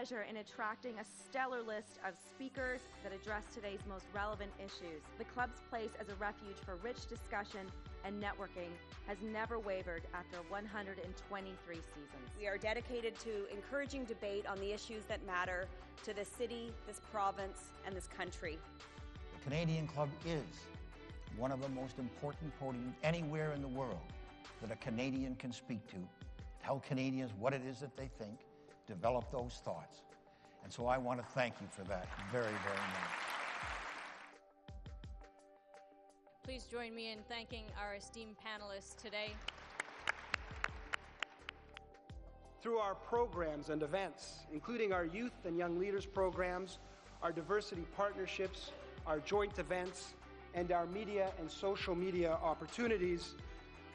pleasure in attracting a stellar list of speakers that address today's most relevant issues. The club's place as a refuge for rich discussion and networking has never wavered after 123 seasons. We are dedicated to encouraging debate on the issues that matter to this city, this province, and this country. The Canadian Club is one of the most important podiums anywhere in the world that a Canadian can speak to, tell Canadians what it is that they think, develop those thoughts. And so I want to thank you for that very, very much. Please join me in thanking our esteemed panelists today. Through our programs and events, including our youth and young leaders programs, our diversity partnerships, our joint events, and our media and social media opportunities,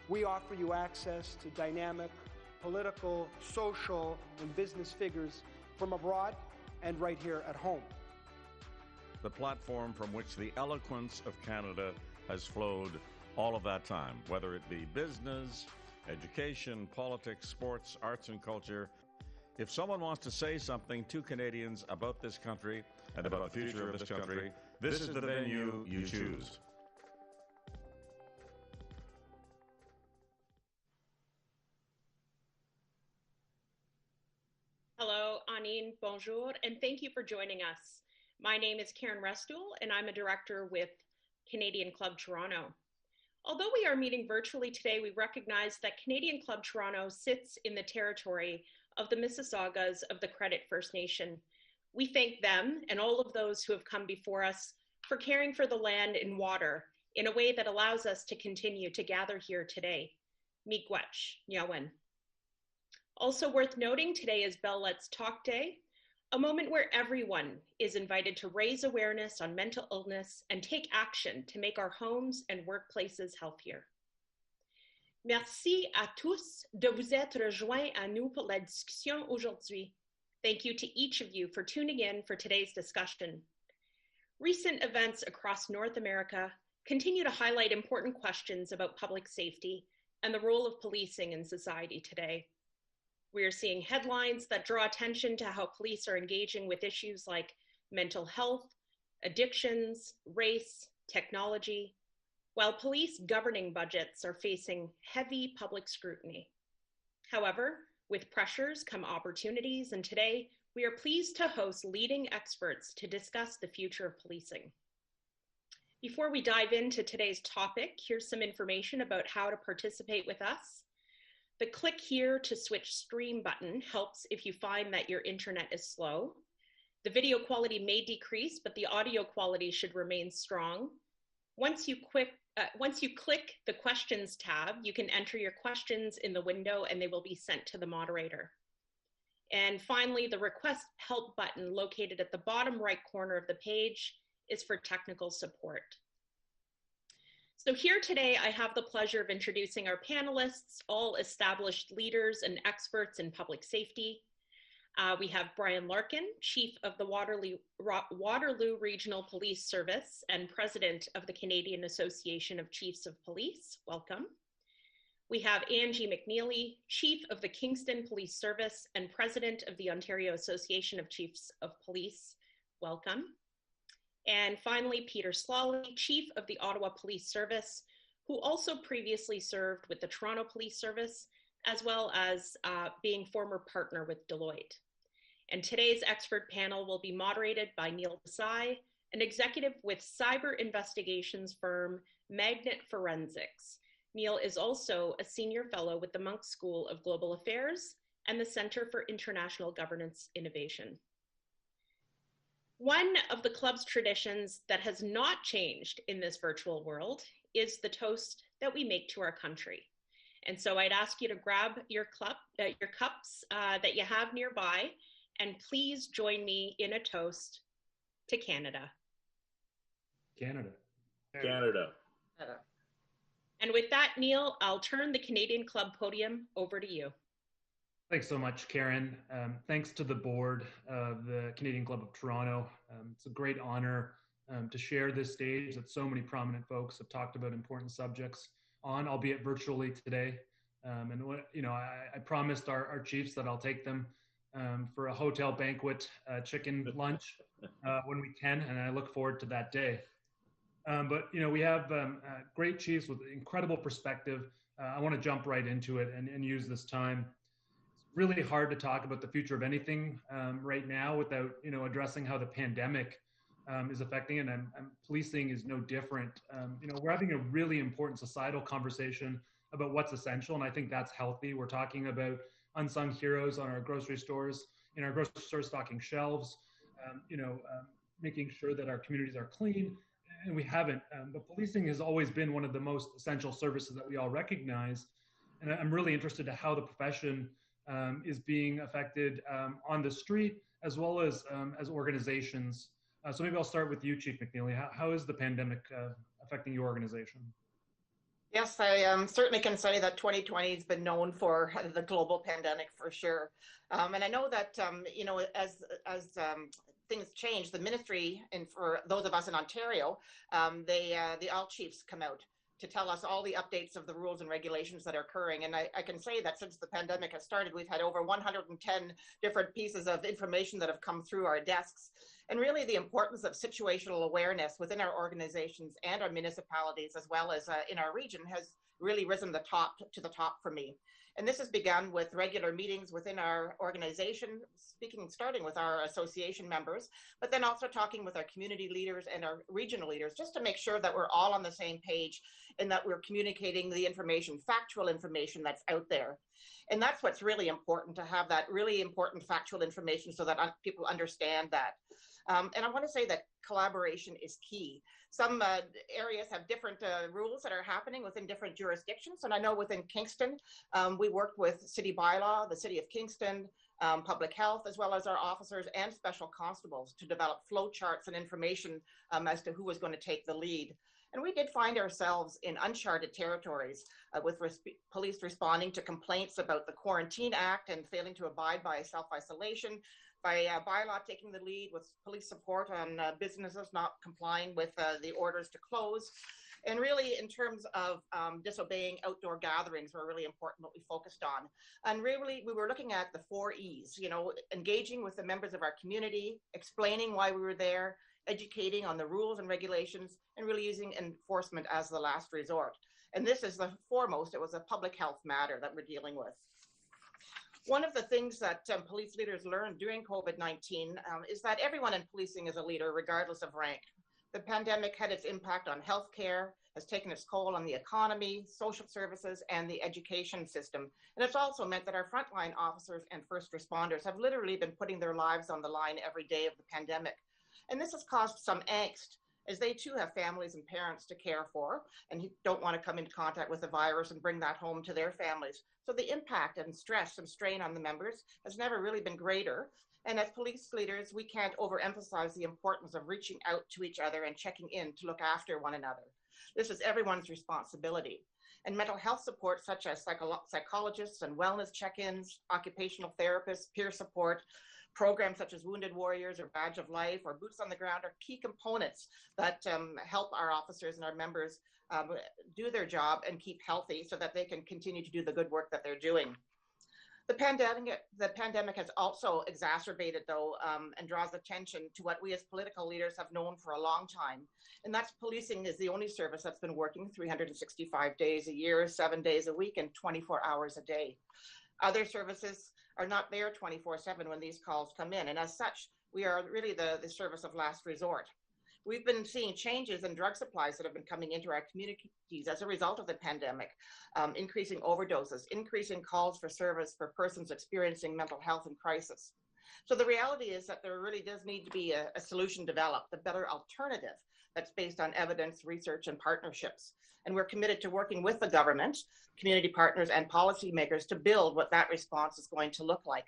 we offer you access to dynamic political, social, and business figures from abroad and right here at home. The platform from which the eloquence of Canada has flowed all of that time, whether it be business, education, politics, sports, arts, and culture. If someone wants to say something to Canadians about this country and about the future of this country, this is the venue you choose. Hello, Anine, bonjour, and thank you for joining us. My name is Karen Restool, and I'm a director with Canadian Club Toronto. Although we are meeting virtually today, we recognize that Canadian Club Toronto sits in the territory of the Mississaugas of the Credit First Nation. We thank them and all of those who have come before us for caring for the land and water in a way that allows us to continue to gather here today. Miigwech, Nyawen. Also worth noting, today is Bell Let's Talk Day, a moment where everyone is invited to raise awareness on mental illness and take action to make our homes and workplaces healthier. Merci à tous de vous être rejoints à nous pour la discussion aujourd'hui. Thank you to each of you for tuning in for today's discussion. Recent events across North America continue to highlight important questions about public safety and the role of policing in society today. We are seeing headlines that draw attention to how police are engaging with issues like mental health, addictions, race, technology, while police governing budgets are facing heavy public scrutiny. However, with pressures come opportunities, and today we are pleased to host leading experts to discuss the future of policing. Before we dive into today's topic, here's some information about how to participate with us. The click here to switch stream button helps if you find that your internet is slow. The video quality may decrease, but the audio quality should remain strong. Once you click the questions tab, you can enter your questions in the window and they will be sent to the moderator. And finally, the request help button located at the bottom right corner of the page is for technical support. So here today, I have the pleasure of introducing our panelists, all established leaders and experts in public safety. We have Bryan Larkin, Chief of the Waterloo Regional Police Service and President of the Canadian Association of Chiefs of Police. Welcome. We have Antje McNeely, Chief of the Kingston Police Service and President of the Ontario Association of Chiefs of Police. Welcome. And finally, Peter Sloly, Chief of the Ottawa Police Service, who also previously served with the Toronto Police Service, as well as being former partner with Deloitte. And today's expert panel will be moderated by Neil Desai, an executive with cyber investigations firm Magnet Forensics. Neil is also a senior fellow with the Munk School of Global Affairs and the Center for International Governance Innovation. One of the club's traditions that has not changed in this virtual world is the toast that we make to our country. And so I'd ask you to grab your cups that you have nearby, and please join me in a toast to Canada. Canada. Canada. And with that, Neil, I'll turn the Canadian Club podium over to you. Thanks so much, Karen. Thanks to the board of the Canadian Club of Toronto. It's a great honor to share this stage that so many prominent folks have talked about important subjects on, albeit virtually today. I promised our chiefs that I'll take them for a hotel banquet chicken lunch when we can, and I look forward to that day. But we have great chiefs with incredible perspective. I want to jump right into it and use this time. It's really hard to talk about the future of anything right now without addressing how the pandemic is affecting it, and policing is no different. We're having a really important societal conversation about what's essential, and I think that's healthy. We're talking about unsung heroes on our grocery stores, in our grocery store stocking shelves, making sure that our communities are clean, and we haven't. But policing has always been one of the most essential services that we all recognize, and I'm really interested in how the profession is being affected on the street as well as organizations. So maybe I'll start with you, Chief McNeely. How is the pandemic affecting your organization? Yes, I certainly can say that 2020 has been known for the global pandemic for sure. And I know that, as things change, the ministry, and for those of us in Ontario, the all chiefs come out to tell us all the updates of the rules and regulations that are occurring. And I can say that since the pandemic has started, we've had over 110 different pieces of information that have come through our desks. And really the importance of situational awareness within our organizations and our municipalities, as well as in our region, has really risen to the top for me. And this has begun with regular meetings within our organization, starting with our association members, but then also talking with our community leaders and our regional leaders, just to make sure that we're all on the same page and that we're communicating the information, factual information that's out there. And that's what's really important, to have that really important factual information so that people understand that. And I want to say that collaboration is key. Some areas have different rules that are happening within different jurisdictions. And I know within Kingston, we worked with City Bylaw, the City of Kingston, Public Health, as well as our officers and special constables to develop flow charts and information as to who was going to take the lead. And we did find ourselves in uncharted territories with police responding to complaints about the Quarantine Act and failing to abide by self-isolation, by bylaw taking the lead with police support on businesses not complying with the orders to close. And really, in terms of disobeying outdoor gatherings, were really important, what we focused on. And really, we were looking at the 4 E's, engaging with the members of our community, explaining why we were there, educating on the rules and regulations, and really using enforcement as the last resort. And this is the foremost. It was a public health matter that we're dealing with. One of the things that police leaders learned during COVID-19 is that everyone in policing is a leader, regardless of rank. The pandemic had its impact on healthcare, has taken its toll on the economy, social services, and the education system. And it's also meant that our frontline officers and first responders have literally been putting their lives on the line every day of the pandemic. And this has caused some angst, as they too have families and parents to care for and don't want to come into contact with the virus and bring that home to their families. So the impact and stress and strain on the members has never really been greater. And as police leaders, we can't overemphasize the importance of reaching out to each other and checking in to look after one another. This is everyone's responsibility. And mental health support, such as psychologists and wellness check-ins, occupational therapists, peer support, programs such as Wounded Warriors or Badge of Life or Boots on the Ground are key components that help our officers and our members do their job and keep healthy so that they can continue to do the good work that they're doing. The pandemic has also exacerbated, though, and draws attention to what we as political leaders have known for a long time. And that's policing is the only service that's been working 365 days a year, 7 days a week, and 24 hours a day. Other services are not there 24/7 when these calls come in. And as such, we are really the service of last resort. We've been seeing changes in drug supplies that have been coming into our communities as a result of the pandemic, increasing overdoses, increasing calls for service for persons experiencing mental health and crisis. So the reality is that there really does need to be a solution developed, a better alternative that's based on evidence, research, and partnerships. And we're committed to working with the government, community partners, and policymakers to build what that response is going to look like.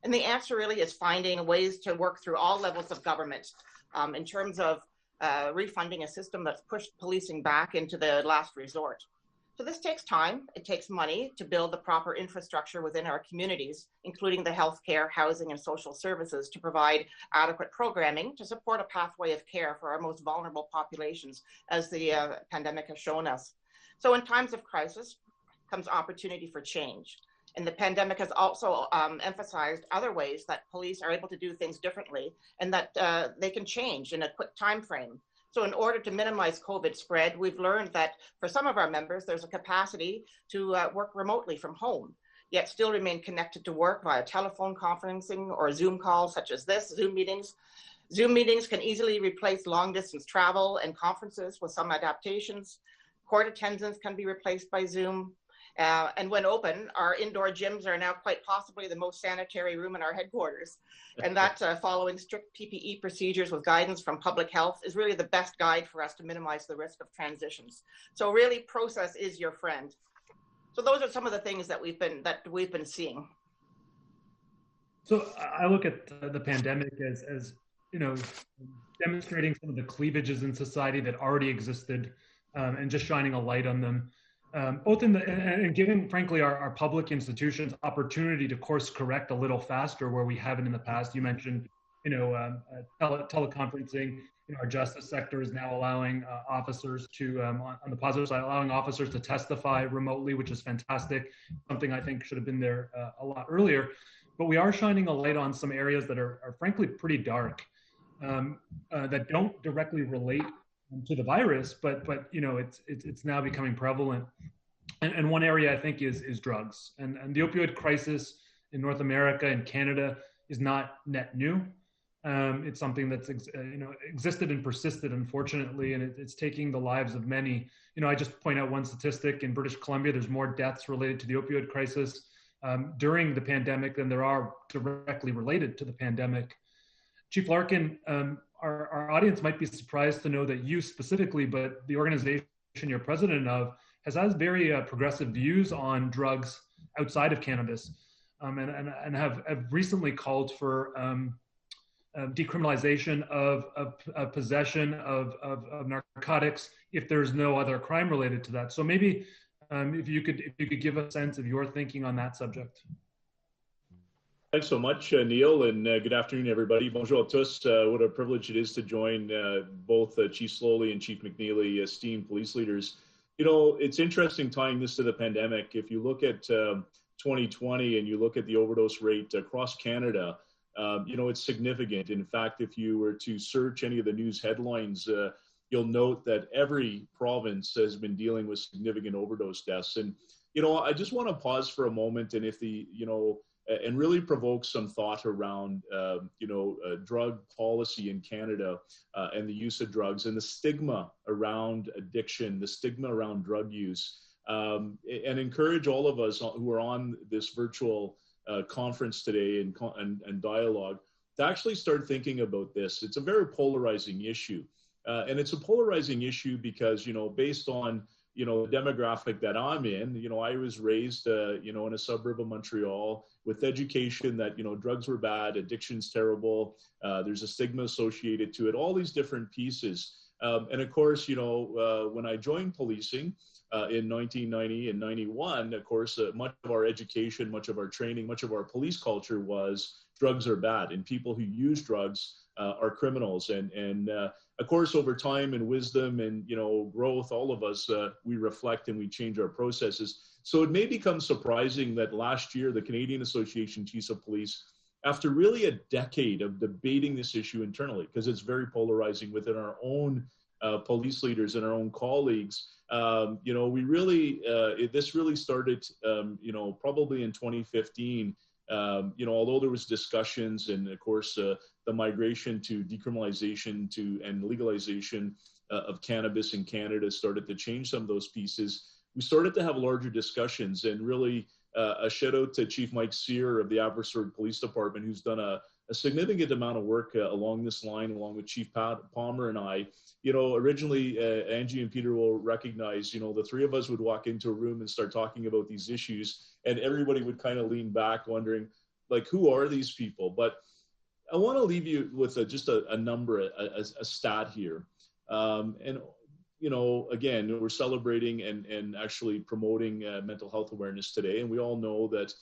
And the answer really is finding ways to work through all levels of government in terms of refunding a system that's pushed policing back into the last resort. So this takes time, it takes money to build the proper infrastructure within our communities, including the healthcare, housing, and social services to provide adequate programming to support a pathway of care for our most vulnerable populations, as the pandemic has shown us. So in times of crisis comes opportunity for change. And the pandemic has also emphasized other ways that police are able to do things differently and that they can change in a quick time frame. So in order to minimize COVID spread, we've learned that for some of our members, there's a capacity to work remotely from home, yet still remain connected to work via telephone conferencing or Zoom calls such as this, Zoom meetings. Zoom meetings can easily replace long distance travel and conferences with some adaptations. Court attendance can be replaced by Zoom. And when open, our indoor gyms are now quite possibly the most sanitary room in our headquarters. And that following strict PPE procedures with guidance from public health is really the best guide for us to minimize the risk of transitions. So really, process is your friend. So those are some of the things that we've been seeing. So I look at the pandemic as demonstrating some of the cleavages in society that already existed, and just shining a light on them. Both and giving, frankly, our public institutions opportunity to course correct a little faster where we haven't in the past. You mentioned, teleconferencing. Our justice sector is now allowing officers to, on the positive side, allowing officers to testify remotely, which is fantastic. Something I think should have been there a lot earlier. But we are shining a light on some areas that are frankly pretty dark, that don't directly relate to the virus, but it's now becoming prevalent. And one area I think is drugs. And the opioid crisis in North America and Canada is not net new. It's something that's existed and persisted, unfortunately, and it's taking the lives of many. I just point out one statistic: in British Columbia, there's more deaths related to the opioid crisis during the pandemic than there are directly related to the pandemic. Chief Larkin, our audience might be surprised to know that you specifically, but the organization you're president of, has very progressive views on drugs outside of cannabis, and have recently called for decriminalization of possession of narcotics if there's no other crime related to that. So maybe if you could give a sense of your thinking on that subject. Thanks so much, Neil, and good afternoon, everybody. Bonjour à tous. What a privilege it is to join both Chief Sloly and Chief McNeely, esteemed police leaders. It's interesting tying this to the pandemic. If you look at 2020 and you look at the overdose rate across Canada, it's significant. In fact, if you were to search any of the news headlines, you'll note that every province has been dealing with significant overdose deaths. And, I just want to pause for a moment and and really provoke some thought around, drug policy in Canada and the use of drugs and the stigma around addiction, the stigma around drug use, and encourage all of us who are on this virtual conference today and dialogue to actually start thinking about this. It's a very polarizing issue. And it's a polarizing issue because, based on, the demographic that I'm in, I was raised, in a suburb of Montreal with education that, drugs were bad, addiction's terrible, there's a stigma associated to it, all these different pieces. And of course, when I joined policing in 1990 and 91, of course, much of our education, much of our training, much of our police culture was drugs are bad and people who use drugs are criminals. And of course, over time and wisdom and, growth, all of us, we reflect and we change our processes. So it may become surprising that last year, the Canadian Association Chiefs of Police, after really a decade of debating this issue internally, because it's very polarizing within our own police leaders and our own colleagues, we really, this really started, probably in 2015, although there was discussions and of course, the migration to decriminalization and legalization of cannabis in Canada started to change some of those pieces. We started to have larger discussions, and really a shout out to Chief Mike Sear of the Abbotsford Police Department, who's done a significant amount of work along this line, along with Chief Palmer and I. Originally, Angie and Peter will recognize, the three of us would walk into a room and start talking about these issues, and everybody would kind of lean back wondering, like, who are these people? But I want to leave you with just a number, a stat here. Again, we're celebrating and actually promoting mental health awareness today. And we all know that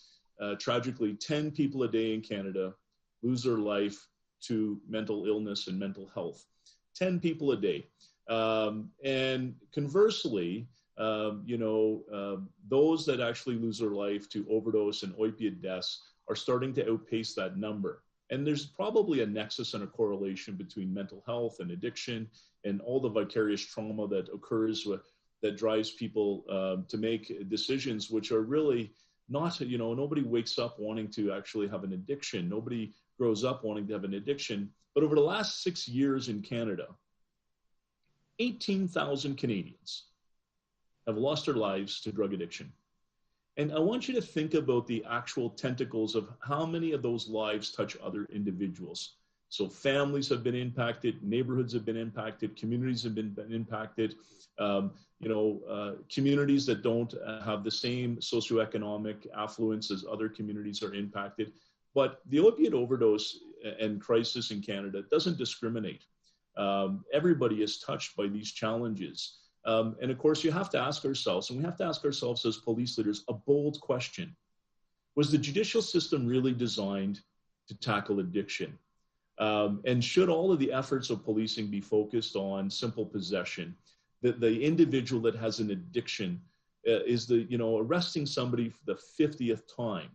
tragically 10 people a day in Canada lose their life to mental illness and mental health. 10 people a day. And conversely, those that actually lose their life to overdose and opiate deaths are starting to outpace that number. And there's probably a nexus and a correlation between mental health and addiction and all the vicarious trauma that occurs that drives people to make decisions which are really not, nobody wakes up wanting to actually have an addiction. Nobody grows up wanting to have an addiction. But over the last 6 years in Canada, 18,000 Canadians have lost their lives to drug addiction. And I want you to think about the actual tentacles of how many of those lives touch other individuals. So families have been impacted, neighborhoods have been impacted, communities have been impacted, communities that don't have the same socioeconomic affluence as other communities are impacted. But the opiate overdose and crisis in Canada doesn't discriminate. Everybody is touched by these challenges. And of course, you have to ask ourselves, and we have to ask ourselves as police leaders, a bold question. Was the judicial system really designed to tackle addiction? And should all of the efforts of policing be focused on simple possession? The individual that has an addiction is arresting somebody for the 50th time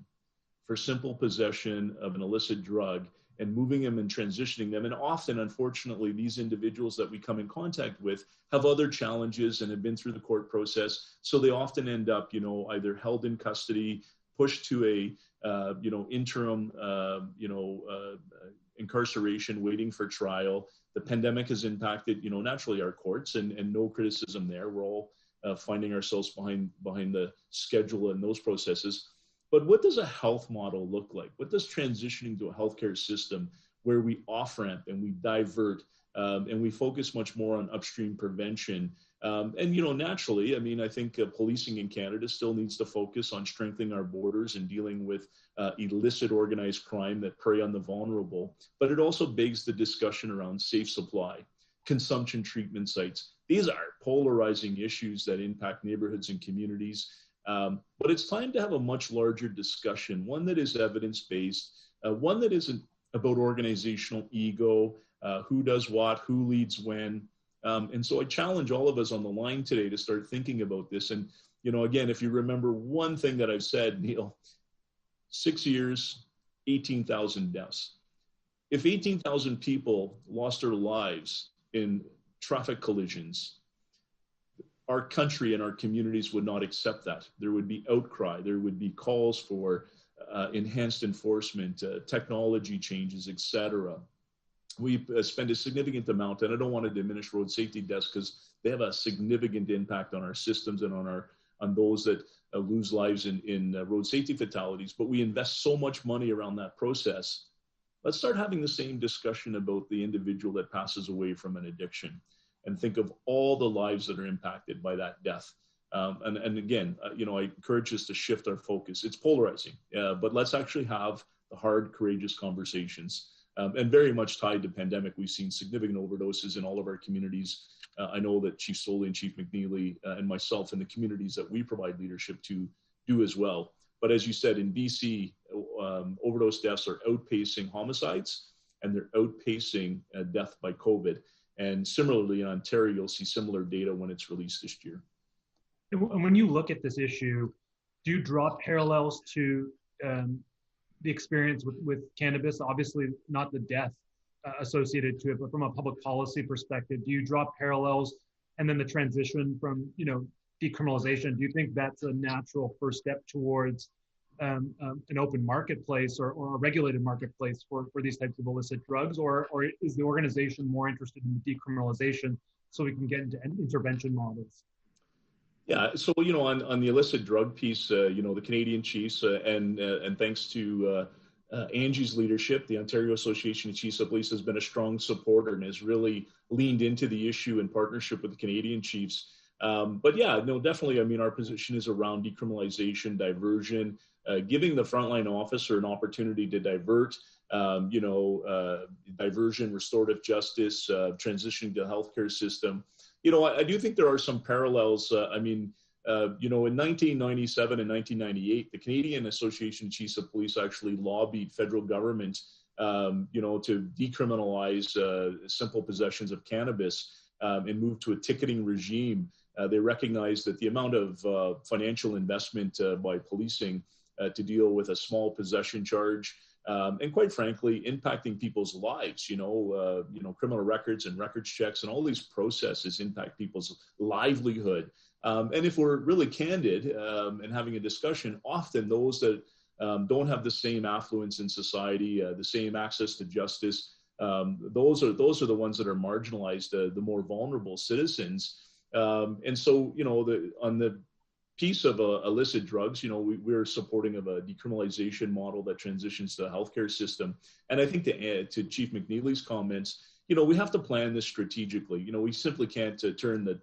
for simple possession of an illicit drug and moving them and transitioning them. And often, unfortunately, these individuals that we come in contact with have other challenges and have been through the court process. So they often end up, either held in custody, pushed to a, interim, incarceration, waiting for trial. The pandemic has impacted, naturally our courts, and no criticism there. We're all finding ourselves behind the schedule and those processes. But what does a health model look like? What does transitioning to a healthcare system where we off-ramp and we divert and we focus much more on upstream prevention? Naturally, I think policing in Canada still needs to focus on strengthening our borders and dealing with illicit organized crime that prey on the vulnerable. But it also begs the discussion around safe supply, consumption treatment sites. These are polarizing issues that impact neighborhoods and communities. But it's time to have a much larger discussion, one that is evidence-based, one that isn't about organizational ego, who does what, who leads when. And so I challenge all of us on the line today to start thinking about this. And, again, if you remember one thing that I've said, Neil, 6 years, 18,000 deaths. If 18,000 people lost their lives in traffic collisions, our country and our communities would not accept that. There would be outcry. There would be calls for enhanced enforcement, technology changes, etc. We spend a significant amount, and I don't want to diminish road safety deaths because they have a significant impact on our systems and on those that lose lives in road safety fatalities. But we invest so much money around that process. Let's start having the same discussion about the individual that passes away from an addiction, and think of all the lives that are impacted by that death. And again, I encourage us to shift our focus. It's polarizing, but let's actually have the hard, courageous conversations. And very much tied to pandemic, we've seen significant overdoses in all of our communities. I know that Chief Sloly and Chief McNeely and myself and the communities that we provide leadership to do as well. But as you said, in BC, overdose deaths are outpacing homicides, and they're outpacing death by COVID. And similarly, in Ontario, you'll see similar data when it's released this year. And when you look at this issue, do you draw parallels to the experience with cannabis? Obviously, not the death associated to it, but from a public policy perspective, do you draw parallels? And then the transition from, decriminalization, do you think that's a natural first step towards an open marketplace or a regulated marketplace for these types of illicit drugs, or is the organization more interested in decriminalization so we can get into intervention models? Yeah, so on the illicit drug piece, the Canadian Chiefs and thanks to Angie's leadership, the Ontario Association of Chiefs of Police has been a strong supporter and has really leaned into the issue in partnership with the Canadian Chiefs. But yeah, no, definitely. Our position is around decriminalization, diversion, giving the frontline officer an opportunity to divert, diversion, restorative justice, transitioning to the healthcare system. I do think there are some parallels. In 1997 and 1998, the Canadian Association of Chiefs of Police actually lobbied federal government, to decriminalize simple possessions of cannabis and move to a ticketing regime. They recognize that the amount of financial investment by policing to deal with a small possession charge, and quite frankly, impacting people's lives, criminal records and records checks and all these processes impact people's livelihood. And if we're really candid and having a discussion, often those that don't have the same affluence in society, the same access to justice, those are the ones that are marginalized, the more vulnerable citizens. And so, on the piece of illicit drugs, we're supporting of a decriminalization model that transitions to the healthcare system. And I think to add to Chief McNeely's comments, we have to plan this strategically. We simply can't turn the,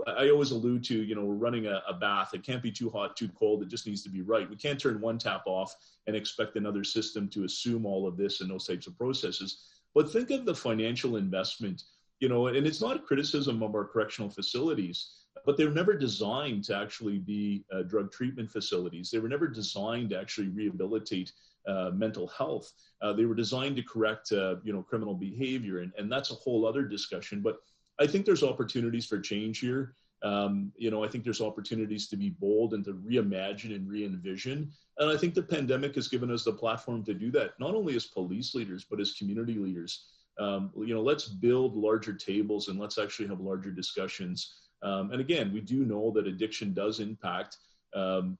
I always allude to, we're running a bath. It can't be too hot, too cold. It just needs to be right. We can't turn one tap off and expect another system to assume all of this and those types of processes. But think of the financial investment, and it's not a criticism of our correctional facilities, but they were never designed to actually be drug treatment facilities. They were never designed to actually rehabilitate mental health. They were designed to correct, criminal behavior, and that's a whole other discussion. But I think there's opportunities for change here. I think there's opportunities to be bold and to reimagine and re-envision. And I think the pandemic has given us the platform to do that, not only as police leaders, but as community leaders. Let's build larger tables and let's actually have larger discussions. And again, we do know that addiction does impact, and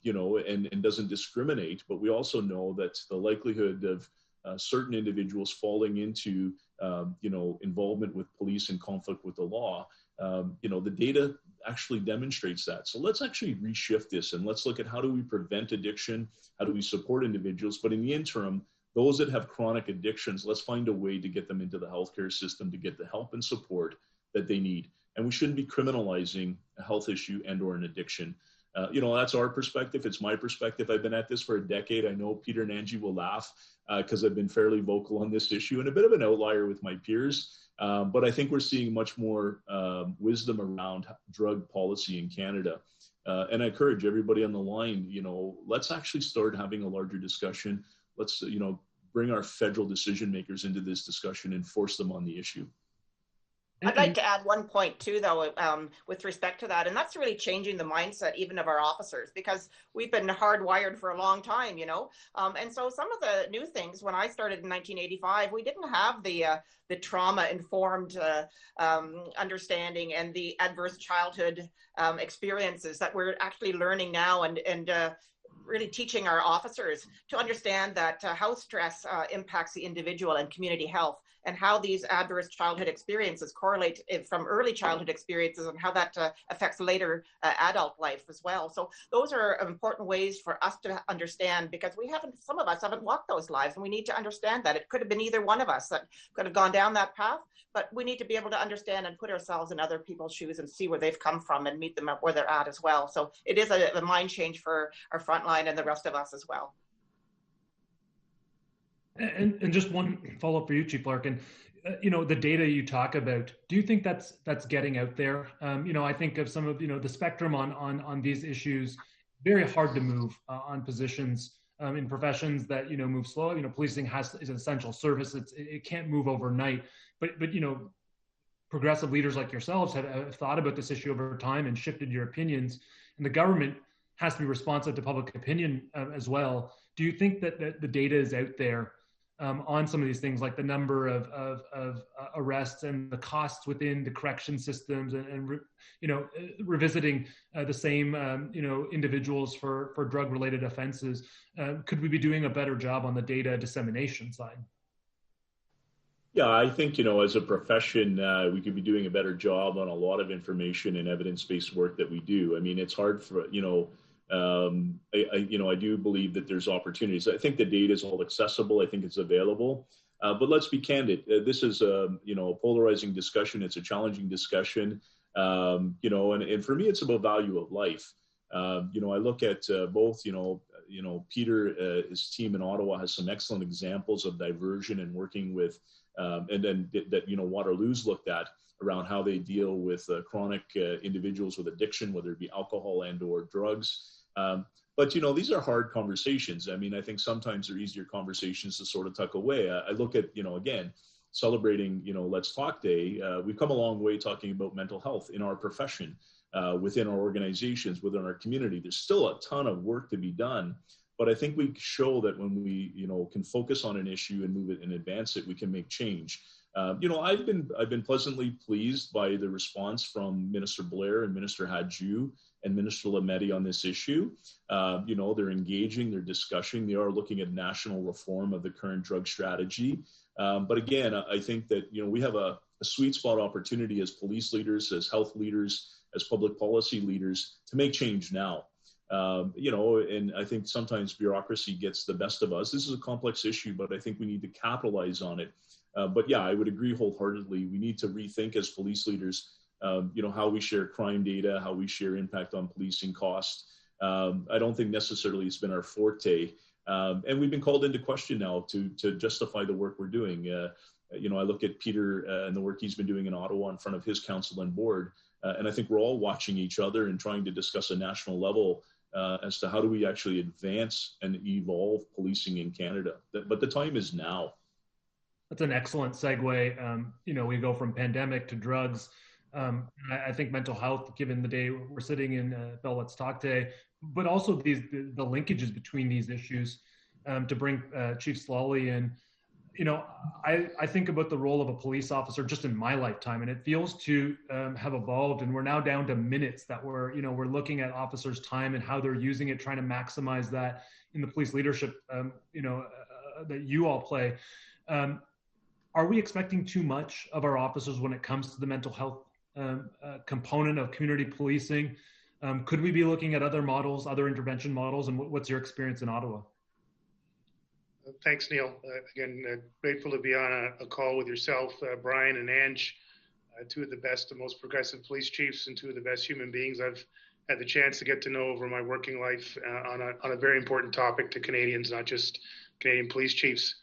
doesn't discriminate, but we also know that the likelihood of certain individuals falling into, involvement with police and conflict with the law, the data actually demonstrates that. So let's actually reshift this and let's look at how do we prevent addiction? How do we support individuals? But in the interim, those that have chronic addictions, let's find a way to get them into the healthcare system to get the help and support that they need. And we shouldn't be criminalizing a health issue and or an addiction. That's our perspective. It's my perspective. I've been at this for a decade. I know Peter and Antje will laugh because I've been fairly vocal on this issue and a bit of an outlier with my peers. But I think we're seeing much more wisdom around drug policy in Canada. And I encourage everybody on the line, let's actually start having a larger discussion. Let's, bring our federal decision makers into this discussion and force them on the issue. I'd like to add one point too, though, with respect to that, and that's really changing the mindset even of our officers, because we've been hardwired for a long time, and so some of the new things, when I started in 1985, we didn't have the trauma-informed understanding and the adverse childhood experiences that we're actually learning now, and really teaching our officers to understand that how stress impacts the individual and community health, and how these adverse childhood experiences correlate from early childhood experiences and how that affects later adult life as well. So those are important ways for us to understand, because some of us haven't walked those lives, and we need to understand that. It could have been either one of us that could have gone down that path, but we need to be able to understand and put ourselves in other people's shoes and see where they've come from and meet them at where they're at as well. So it is a mind change for our frontline and the rest of us as well. And just one follow-up for you, Chief Larkin. The data you talk about, do you think that's getting out there? I think of some of the spectrum on these issues. Very hard to move on positions in professions that move slow. Policing is an essential service. It can't move overnight. But progressive leaders like yourselves have thought about this issue over time and shifted your opinions. And the government has to be responsive to public opinion as well. Do you think that the data is out there on some of these things, like the number of arrests and the costs within the correction systems, and revisiting the same individuals for drug-related offenses? Could we be doing a better job on the data dissemination side? Yeah, I think, as a profession, we could be doing a better job on a lot of information and evidence-based work that we do. I mean, it's hard for, I do believe that there's opportunities. I think the data is all accessible. I think it's available. But let's be candid. This is a polarizing discussion. It's a challenging discussion. And for me, it's about value of life. I look at both, Peter, his team in Ottawa has some excellent examples of diversion and working with, and then that, Waterloo's looked at around how they deal with chronic individuals with addiction, whether it be alcohol and or drugs. But, these are hard conversations. I mean, I think sometimes they're easier conversations to sort of tuck away. I look at, again, celebrating, Let's Talk Day. We've come a long way talking about mental health in our profession. within our organizations, within our community. There's still a ton of work to be done, but I think we show that when we, can focus on an issue and move it and advance it, we can make change. I've been pleasantly pleased by the response from Minister Blair and Minister Hadju and Minister Lametti on this issue. They're engaging, they're discussing, they are looking at national reform of the current drug strategy. But again, I think that, we have a sweet spot opportunity as police leaders, as health leaders, as public policy leaders to make change now. And I think sometimes bureaucracy gets the best of us. This is a complex issue, but I think we need to capitalize on it. But yeah, I would agree wholeheartedly. We need to rethink as police leaders, how we share crime data, how we share impact on policing costs. I don't think necessarily it's been our forte. And we've been called into question now to justify the work we're doing. I look at Peter and the work he's been doing in Ottawa in front of his council and board. And I think we're all watching each other and trying to discuss a national level as to how do we actually advance and evolve policing in Canada. But the time is now. That's an excellent segue. We go from pandemic to drugs. I think mental health, given the day we're sitting in Bell Let's Talk today, but also the linkages between these issues. To bring Chief Sloly in, I think about the role of a police officer just in my lifetime, and it feels to have evolved, and we're now down to minutes that we're looking at officers' time and how they're using it, trying to maximize that in the police leadership, that you all play. Are we expecting too much of our officers when it comes to the mental health component of community policing? Could we be looking at other models, other intervention models, and what's your experience in Ottawa? Thanks, Neil. Again, grateful to be on a call with yourself, Bryan and Antje, two of the best and most progressive police chiefs and two of the best human beings I've had the chance to get to know over my working life on a very important topic to Canadians, not just Canadian police chiefs.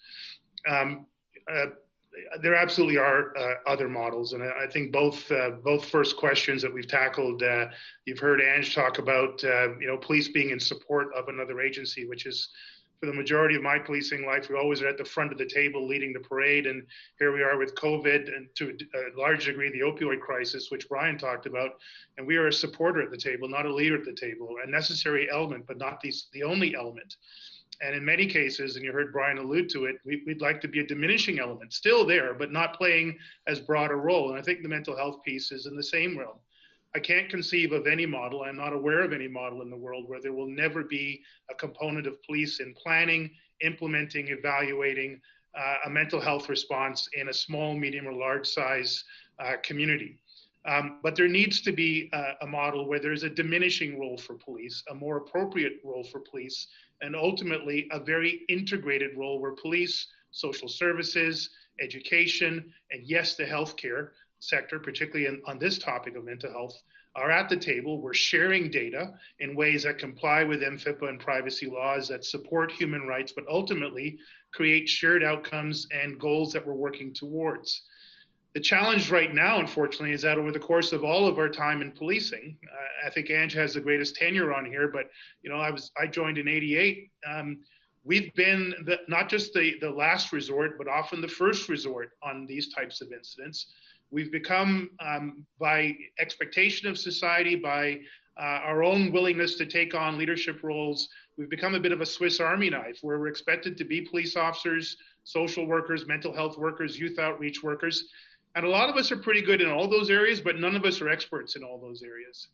There absolutely are other models, and I think both first questions that we've tackled, you've heard Antje talk about, police being in support of another agency, which is, for the majority of my policing life, we always are at the front of the table leading the parade, and here we are with COVID and to a large degree the opioid crisis, which Bryan talked about, and we are a supporter at the table, not a leader at the table, a necessary element, but not the only element. And in many cases, and you heard Bryan allude to it, we'd like to be a diminishing element, still there, but not playing as broad a role. And I think the mental health piece is in the same realm. I can't conceive of any model, I'm not aware of any model in the world where there will never be a component of police in planning, implementing, evaluating a mental health response in a small, medium, or large size community. But there needs to be a model where there's a diminishing role for police, a more appropriate role for police, and ultimately a very integrated role where police, social services, education, and yes, the healthcare sector, particularly on this topic of mental health, are at the table. We're sharing data in ways that comply with MFIPA and privacy laws that support human rights, but ultimately create shared outcomes and goals that we're working towards. The challenge right now, unfortunately, is that over the course of all of our time in policing, I think Antje has the greatest tenure on here, but I joined in '88. We've been not just the last resort, but often the first resort on these types of incidents. We've become, by expectation of society, by our own willingness to take on leadership roles, we've become a bit of a Swiss Army knife where we're expected to be police officers, social workers, mental health workers, youth outreach workers. And a lot of us are pretty good in all those areas, but none of us are experts in all those areas.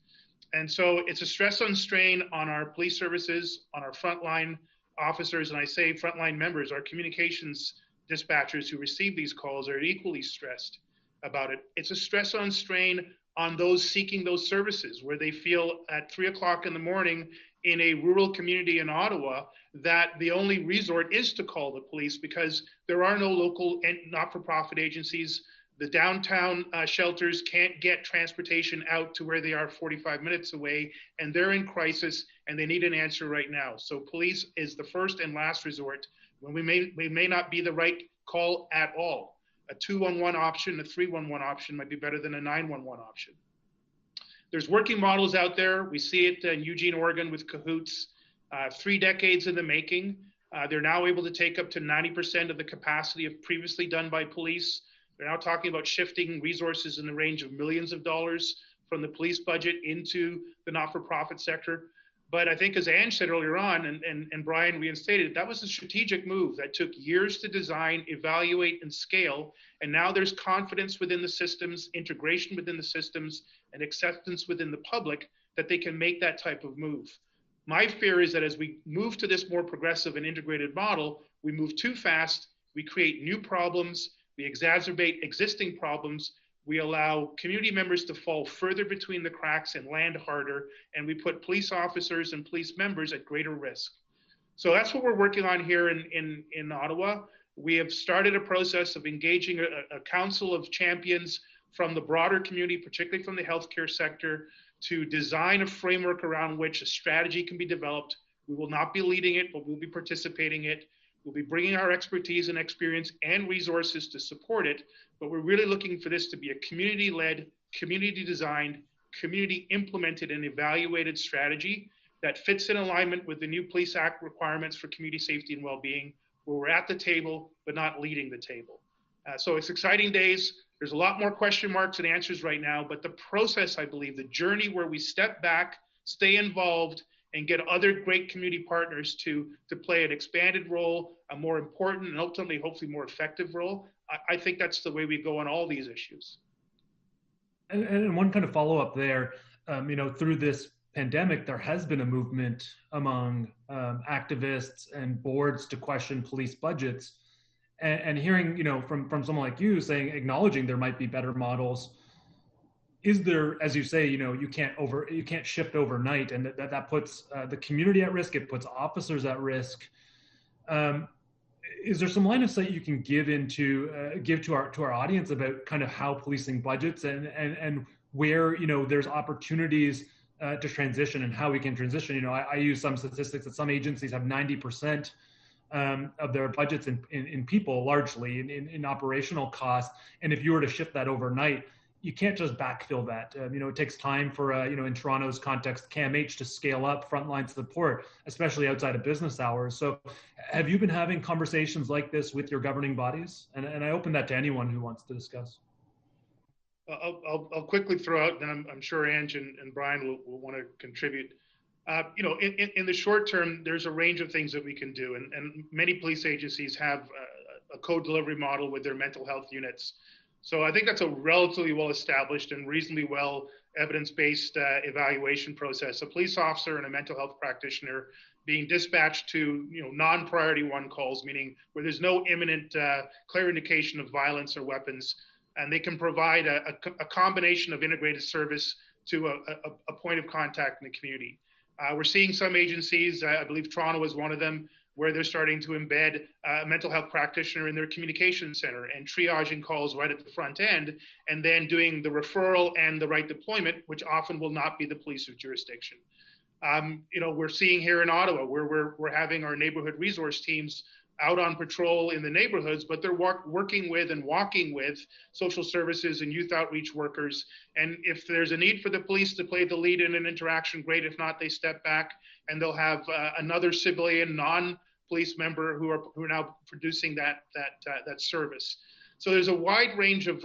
And so it's a stress on strain on our police services, on our frontline officers, and I say frontline members, our communications dispatchers who receive these calls are equally stressed about it. It's a stress on strain on those seeking those services where they feel at 3 o'clock in the morning in a rural community in Ottawa that the only resort is to call the police because there are no local and not-for-profit agencies. The downtown shelters can't get transportation out to where they are 45 minutes away, and they're in crisis and they need an answer right now. So police is the first and last resort when we may not be the right call at all. A 211 option, a 311 option might be better than a 911 option. There's working models out there. We see it in Eugene, Oregon with Cahoots, 3 decades in the making. They're now able to take up to 90% of the capacity of previously done by police. They're now talking about shifting resources in the range of millions of dollars from the police budget into the not-for-profit sector. But I think, as Ange said earlier on, and Bryan reinstated, that was a strategic move that took years to design, evaluate, and scale. And now there's confidence within the systems, integration within the systems, and acceptance within the public that they can make that type of move. My fear is that as we move to this more progressive and integrated model, we move too fast, we create new problems, we exacerbate existing problems, we allow community members to fall further between the cracks and land harder, and we put police officers and police members at greater risk. So that's what we're working on here in Ottawa. We have started a process of engaging a council of champions from the broader community, particularly from the healthcare sector, to design a framework around which a strategy can be developed. We will not be leading it, but we'll be participating in it. We'll be bringing our expertise and experience and resources to support it, but we're really looking for this to be a community-led, community-designed, community-implemented and evaluated strategy that fits in alignment with the new Police Act requirements for community safety and well-being, where we're at the table, but not leading the table. So it's exciting days. There's a lot more question marks and answers right now, but the process, I believe, the journey where we step back, stay involved, and get other great community partners to play an expanded role, a more important and ultimately, hopefully more effective role. I think that's the way we go on all these issues. And one kind of follow-up there, through this pandemic, there has been a movement among activists and boards to question police budgets. And hearing, from someone like you saying, acknowledging there might be better models, is there, as you say, you can't shift overnight, and that puts the community at risk. It puts officers at risk. Is there some line of sight you can give to our audience about kind of how policing budgets and where there's opportunities to transition and how we can transition? I use some statistics that some agencies have 90% of their budgets in people, largely in operational costs, and if you were to shift that overnight, you can't just backfill that. It takes time for, in Toronto's context, CAMH to scale up frontline support, especially outside of business hours. So have you been having conversations like this with your governing bodies? And I open that to anyone who wants to discuss. I'll quickly throw out, and I'm sure Ange and Bryan will want to contribute. In the short term, there's a range of things that we can do. And many police agencies have a co-delivery model with their mental health units. So I think that's a relatively well-established and reasonably well evidence-based evaluation process. A police officer and a mental health practitioner being dispatched to non-priority one calls, meaning where there's no imminent clear indication of violence or weapons, and they can provide a combination of integrated service to a point of contact in the community. We're seeing some agencies, I believe Toronto is one of them, where they're starting to embed a mental health practitioner in their communication center and triaging calls right at the front end, and then doing the referral and the right deployment, which often will not be the police's jurisdiction. We're seeing here in Ottawa where we're having our neighborhood resource teams out on patrol in the neighborhoods, but they're working with and walking with social services and youth outreach workers. And if there's a need for the police to play the lead in an interaction, great. If not, they step back and they'll have another civilian non-police member who are now producing that service. So there's a wide range of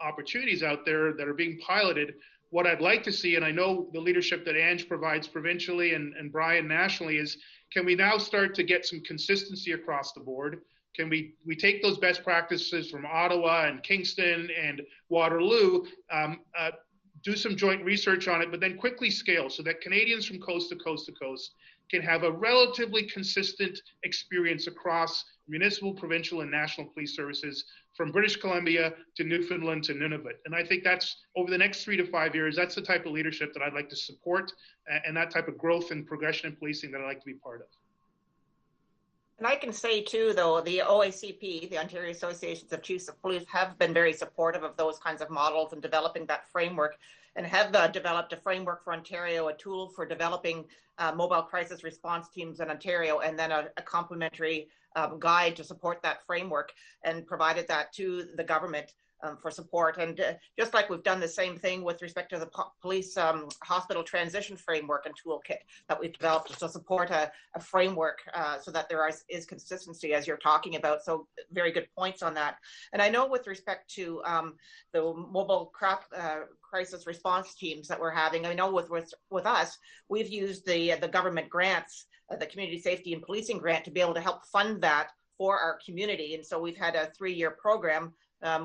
opportunities out there that are being piloted. What I'd like to see, and I know the leadership that Ange provides provincially and Bryan nationally, is can we now start to get some consistency across the board? Can we take those best practices from Ottawa and Kingston and Waterloo, do some joint research on it, but then quickly scale so that Canadians from coast to coast to coast can have a relatively consistent experience across municipal, provincial, and national police services from British Columbia to Newfoundland to Nunavut. And I think that's, over the next 3 to 5 years, that's the type of leadership that I'd like to support, and that type of growth and progression in policing that I'd like to be part of. And I can say too, though, the OACP, the Ontario Associations of Chiefs of Police, have been very supportive of those kinds of models and developing that framework, and have developed a framework for Ontario, a tool for developing mobile crisis response teams in Ontario, and then a complementary guide to support that framework, and provided that to the government. for support. And just like we've done the same thing with respect to the police hospital transition framework and toolkit that we've developed to support a framework so that there is consistency, as you're talking about. So very good points on that. And I know with respect to the mobile crisis response teams that we're having, I know with us, we've used the government grants, the community safety and policing grant, to be able to help fund that for our community. And so we've had a 3-year program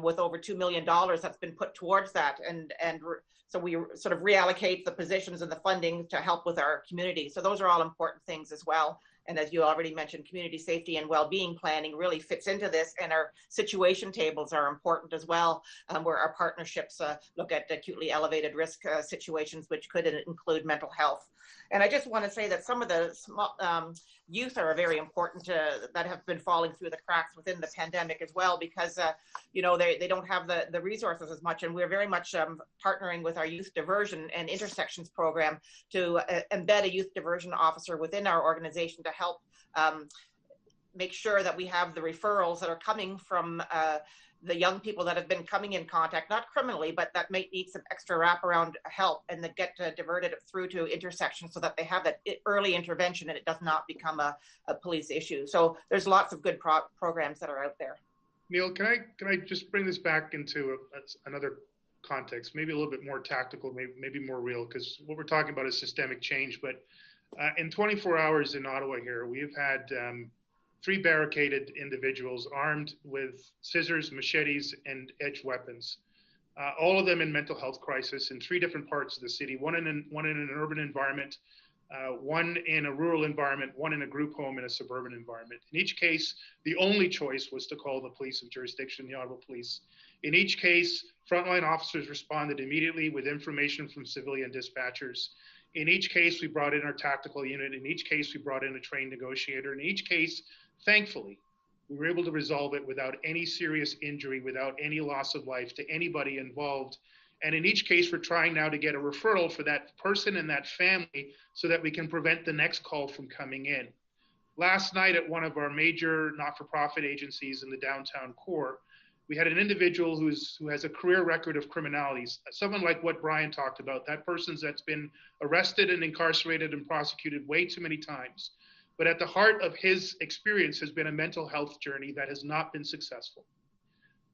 with over $2 million that's been put towards that. And so we sort of reallocate the positions and the funding to help with our community. So those are all important things as well. And as you already mentioned, community safety and well-being planning really fits into this, and our situation tables are important as well, where our partnerships look at acutely elevated risk situations, which could include mental health. And I just want to say that some of the youth are very important that have been falling through the cracks within the pandemic as well, because they don't have the resources as much. And we're very much partnering with our youth diversion and intersections program to embed a youth diversion officer within our organization to help make sure that we have the referrals that are coming from the young people that have been coming in contact, not criminally, but that might need some extra wraparound help, and that get diverted through to intersections so that they have that early intervention and it does not become a police issue. So there's lots of good programs that are out there. Neil, can I just bring this back into another context, maybe a little bit more tactical, maybe more real, because what we're talking about is systemic change. But in 24 hours in Ottawa here, we've had 3 barricaded individuals armed with scissors, machetes, and edged weapons. All of them in mental health crisis in 3 different parts of the city, one in an urban environment, one in a rural environment, one in a group home in a suburban environment. In each case, the only choice was to call the police of jurisdiction, the Ottawa Police. In each case, frontline officers responded immediately with information from civilian dispatchers. In each case, we brought in our tactical unit. In each case, we brought in a trained negotiator. In each case, thankfully, we were able to resolve it without any serious injury, without any loss of life to anybody involved. And in each case, we're trying now to get a referral for that person and that family so that we can prevent the next call from coming in. Last night at one of our major not-for-profit agencies in the downtown core, we had an individual who has a career record of criminalities, someone like what Bryan talked about, that person that's been arrested and incarcerated and prosecuted way too many times. But at the heart of his experience has been a mental health journey that has not been successful.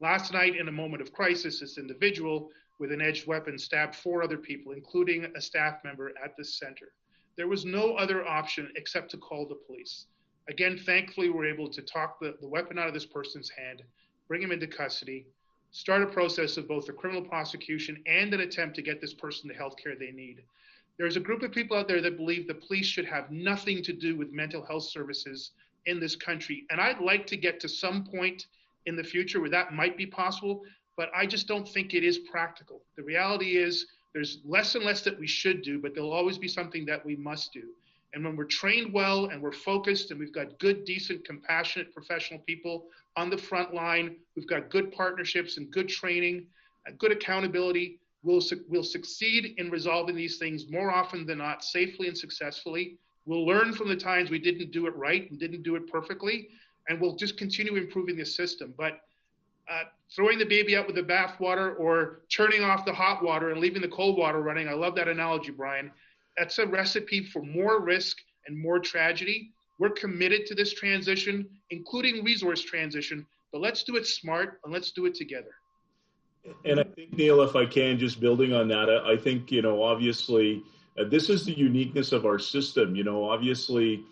Last night, in a moment of crisis, this individual with an edged weapon stabbed 4 other people, including a staff member at the center. There was no other option except to call the police. Again, thankfully, we're able to talk the weapon out of this person's hand, bring him into custody, start a process of both a criminal prosecution and an attempt to get this person the health care they need. There's a group of people out there that believe the police should have nothing to do with mental health services in this country. And I'd like to get to some point in the future where that might be possible, but I just don't think it is practical. The reality is there's less and less that we should do, but there'll always be something that we must do. And when we're trained well and we're focused and we've got good, decent, compassionate, professional people on the front line, we've got good partnerships and good training and good accountability, we'll succeed in resolving these things more often than not, safely and successfully. We'll learn from the times we didn't do it right and didn't do it perfectly, and we'll just continue improving the system. But throwing the baby out with the bathwater or turning off the hot water and leaving the cold water running, I love that analogy, Bryan. That's a recipe for more risk and more tragedy. We're committed to this transition, including resource transition, but let's do it smart and let's do it together. And I think, Neil, if I can, just building on that, I think, obviously, this is the uniqueness of our system. Obviously,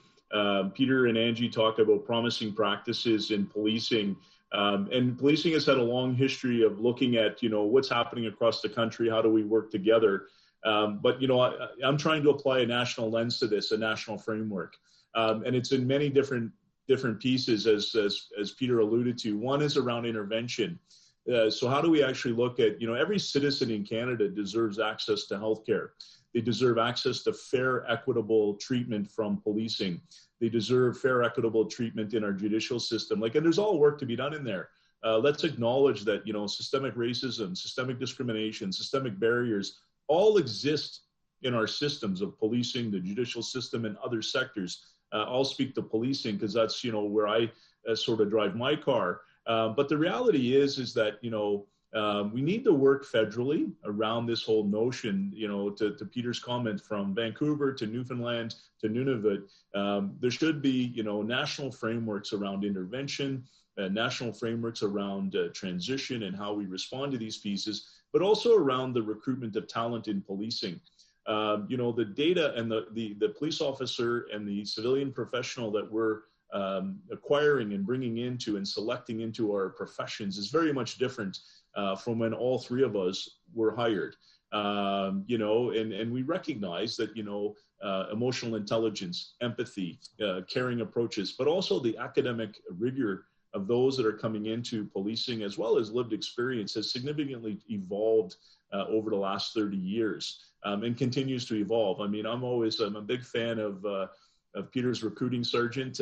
Peter and Antje talked about promising practices in policing. And policing has had a long history of looking at, what's happening across the country, how do we work together? But I'm trying to apply a national lens to this, a national framework. And it's in many different pieces, as Peter alluded to. One is around intervention. So how do we actually look at, every citizen in Canada deserves access to healthcare. They deserve access to fair, equitable treatment from policing. They deserve fair, equitable treatment in our judicial system. And there's all work to be done in there. Let's acknowledge that, systemic racism, systemic discrimination, systemic barriers all exist in our systems of policing, the judicial system, and other sectors. I'll speak to policing because that's, where I sort of drive my car. But the reality is that, We need to work federally around this whole notion, to Peter's comment, from Vancouver to Newfoundland to Nunavut. There should be, national frameworks around intervention, national frameworks around transition and how we respond to these pieces, but also around the recruitment of talent in policing. The data and the police officer and the civilian professional that we're acquiring and bringing into and selecting into our professions is very much different from when all three of us were hired. And we recognize that, emotional intelligence, empathy, caring approaches, but also the academic rigor of those that are coming into policing, as well as lived experience, has significantly evolved over the last 30 years and continues to evolve. I mean, I'm a big fan of Peter's recruiting sergeant.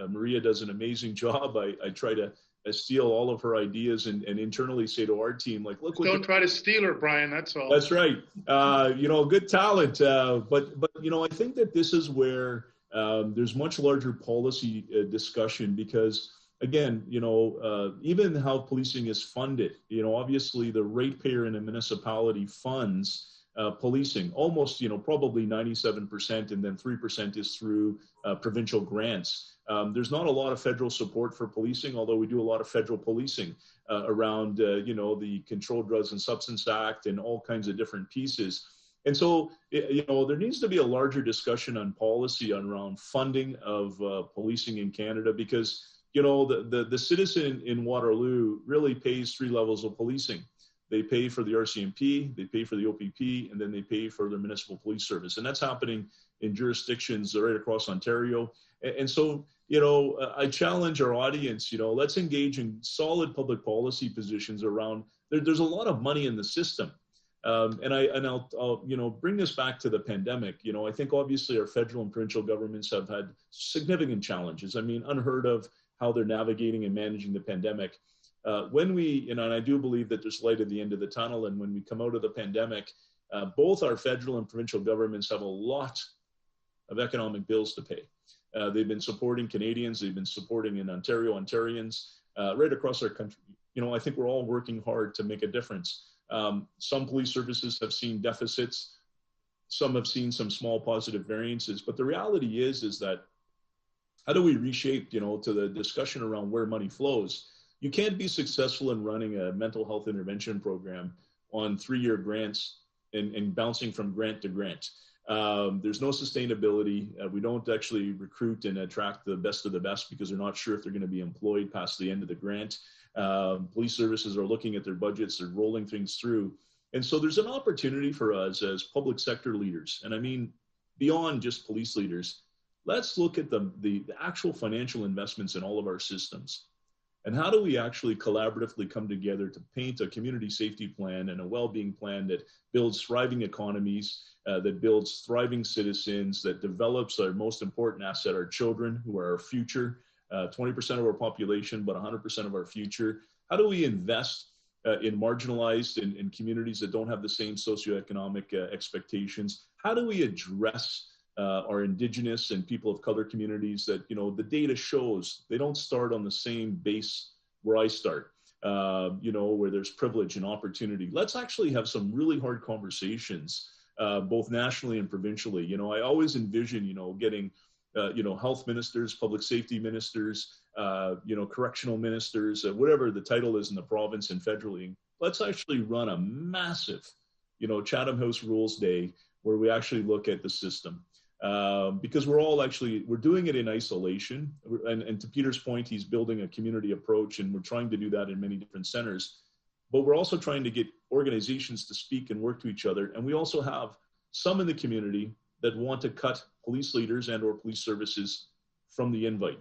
Maria does an amazing job. I try to steal all of her ideas and internally say to our team, like, look, don't try to steal her, Bryan. That's all. That's right. Good talent. But I think that this is where there's much larger policy discussion, because again, even how policing is funded, obviously the ratepayer in a municipality funds policing almost, probably 97%, and then 3% is through provincial grants. There's not a lot of federal support for policing, although we do a lot of federal policing around, the Controlled Drugs and Substance Act and all kinds of different pieces. And so, there needs to be a larger discussion on policy around funding of policing in Canada, because, the citizen in Waterloo really pays three levels of policing. They pay for the RCMP, they pay for the OPP, and then they pay for their municipal police service. And that's happening in jurisdictions right across Ontario. And so, I challenge our audience, let's engage in solid public policy positions around, there's a lot of money in the system. I'll bring this back to the pandemic. I think obviously our federal and provincial governments have had significant challenges. I mean, unheard of how they're navigating and managing the pandemic. When we, and I do believe that there's light at the end of the tunnel, and when we come out of the pandemic, both our federal and provincial governments have a lot of economic bills to pay. They've been supporting Canadians, they've been supporting in Ontario, Ontarians, right across our country. I think we're all working hard to make a difference. Some police services have seen deficits, some have seen some small positive variances, but the reality is that how do we reshape, to the discussion around where money flows? You can't be successful in running a mental health intervention program on 3-year grants and bouncing from grant to grant. There's no sustainability. We don't actually recruit and attract the best of the best because they're not sure if they're going to be employed past the end of the grant. Police services are looking at their budgets, they're rolling things through. And so there's an opportunity for us as public sector leaders, and I mean beyond just police leaders, let's look at the actual financial investments in all of our systems. And how do we actually collaboratively come together to paint a community safety plan and a well-being plan that builds thriving economies, that builds thriving citizens, that develops our most important asset, our children, who are our future, 20% of our population, but 100% of our future. How do we invest in marginalized in communities that don't have the same socioeconomic expectations? How do we address our Indigenous and people of color communities that, the data shows they don't start on the same base where I start, where there's privilege and opportunity. Let's actually have some really hard conversations, both nationally and provincially. I always envision, getting, health ministers, public safety ministers, correctional ministers, whatever the title is in the province and federally. Let's actually run a massive, Chatham House Rules Day where we actually look at the system. Because we're doing it in isolation. And to Peter's point, he's building a community approach, and we're trying to do that in many different centers. But we're also trying to get organizations to speak and work to each other. And we also have some in the community that want to cut police leaders and or police services from the invite.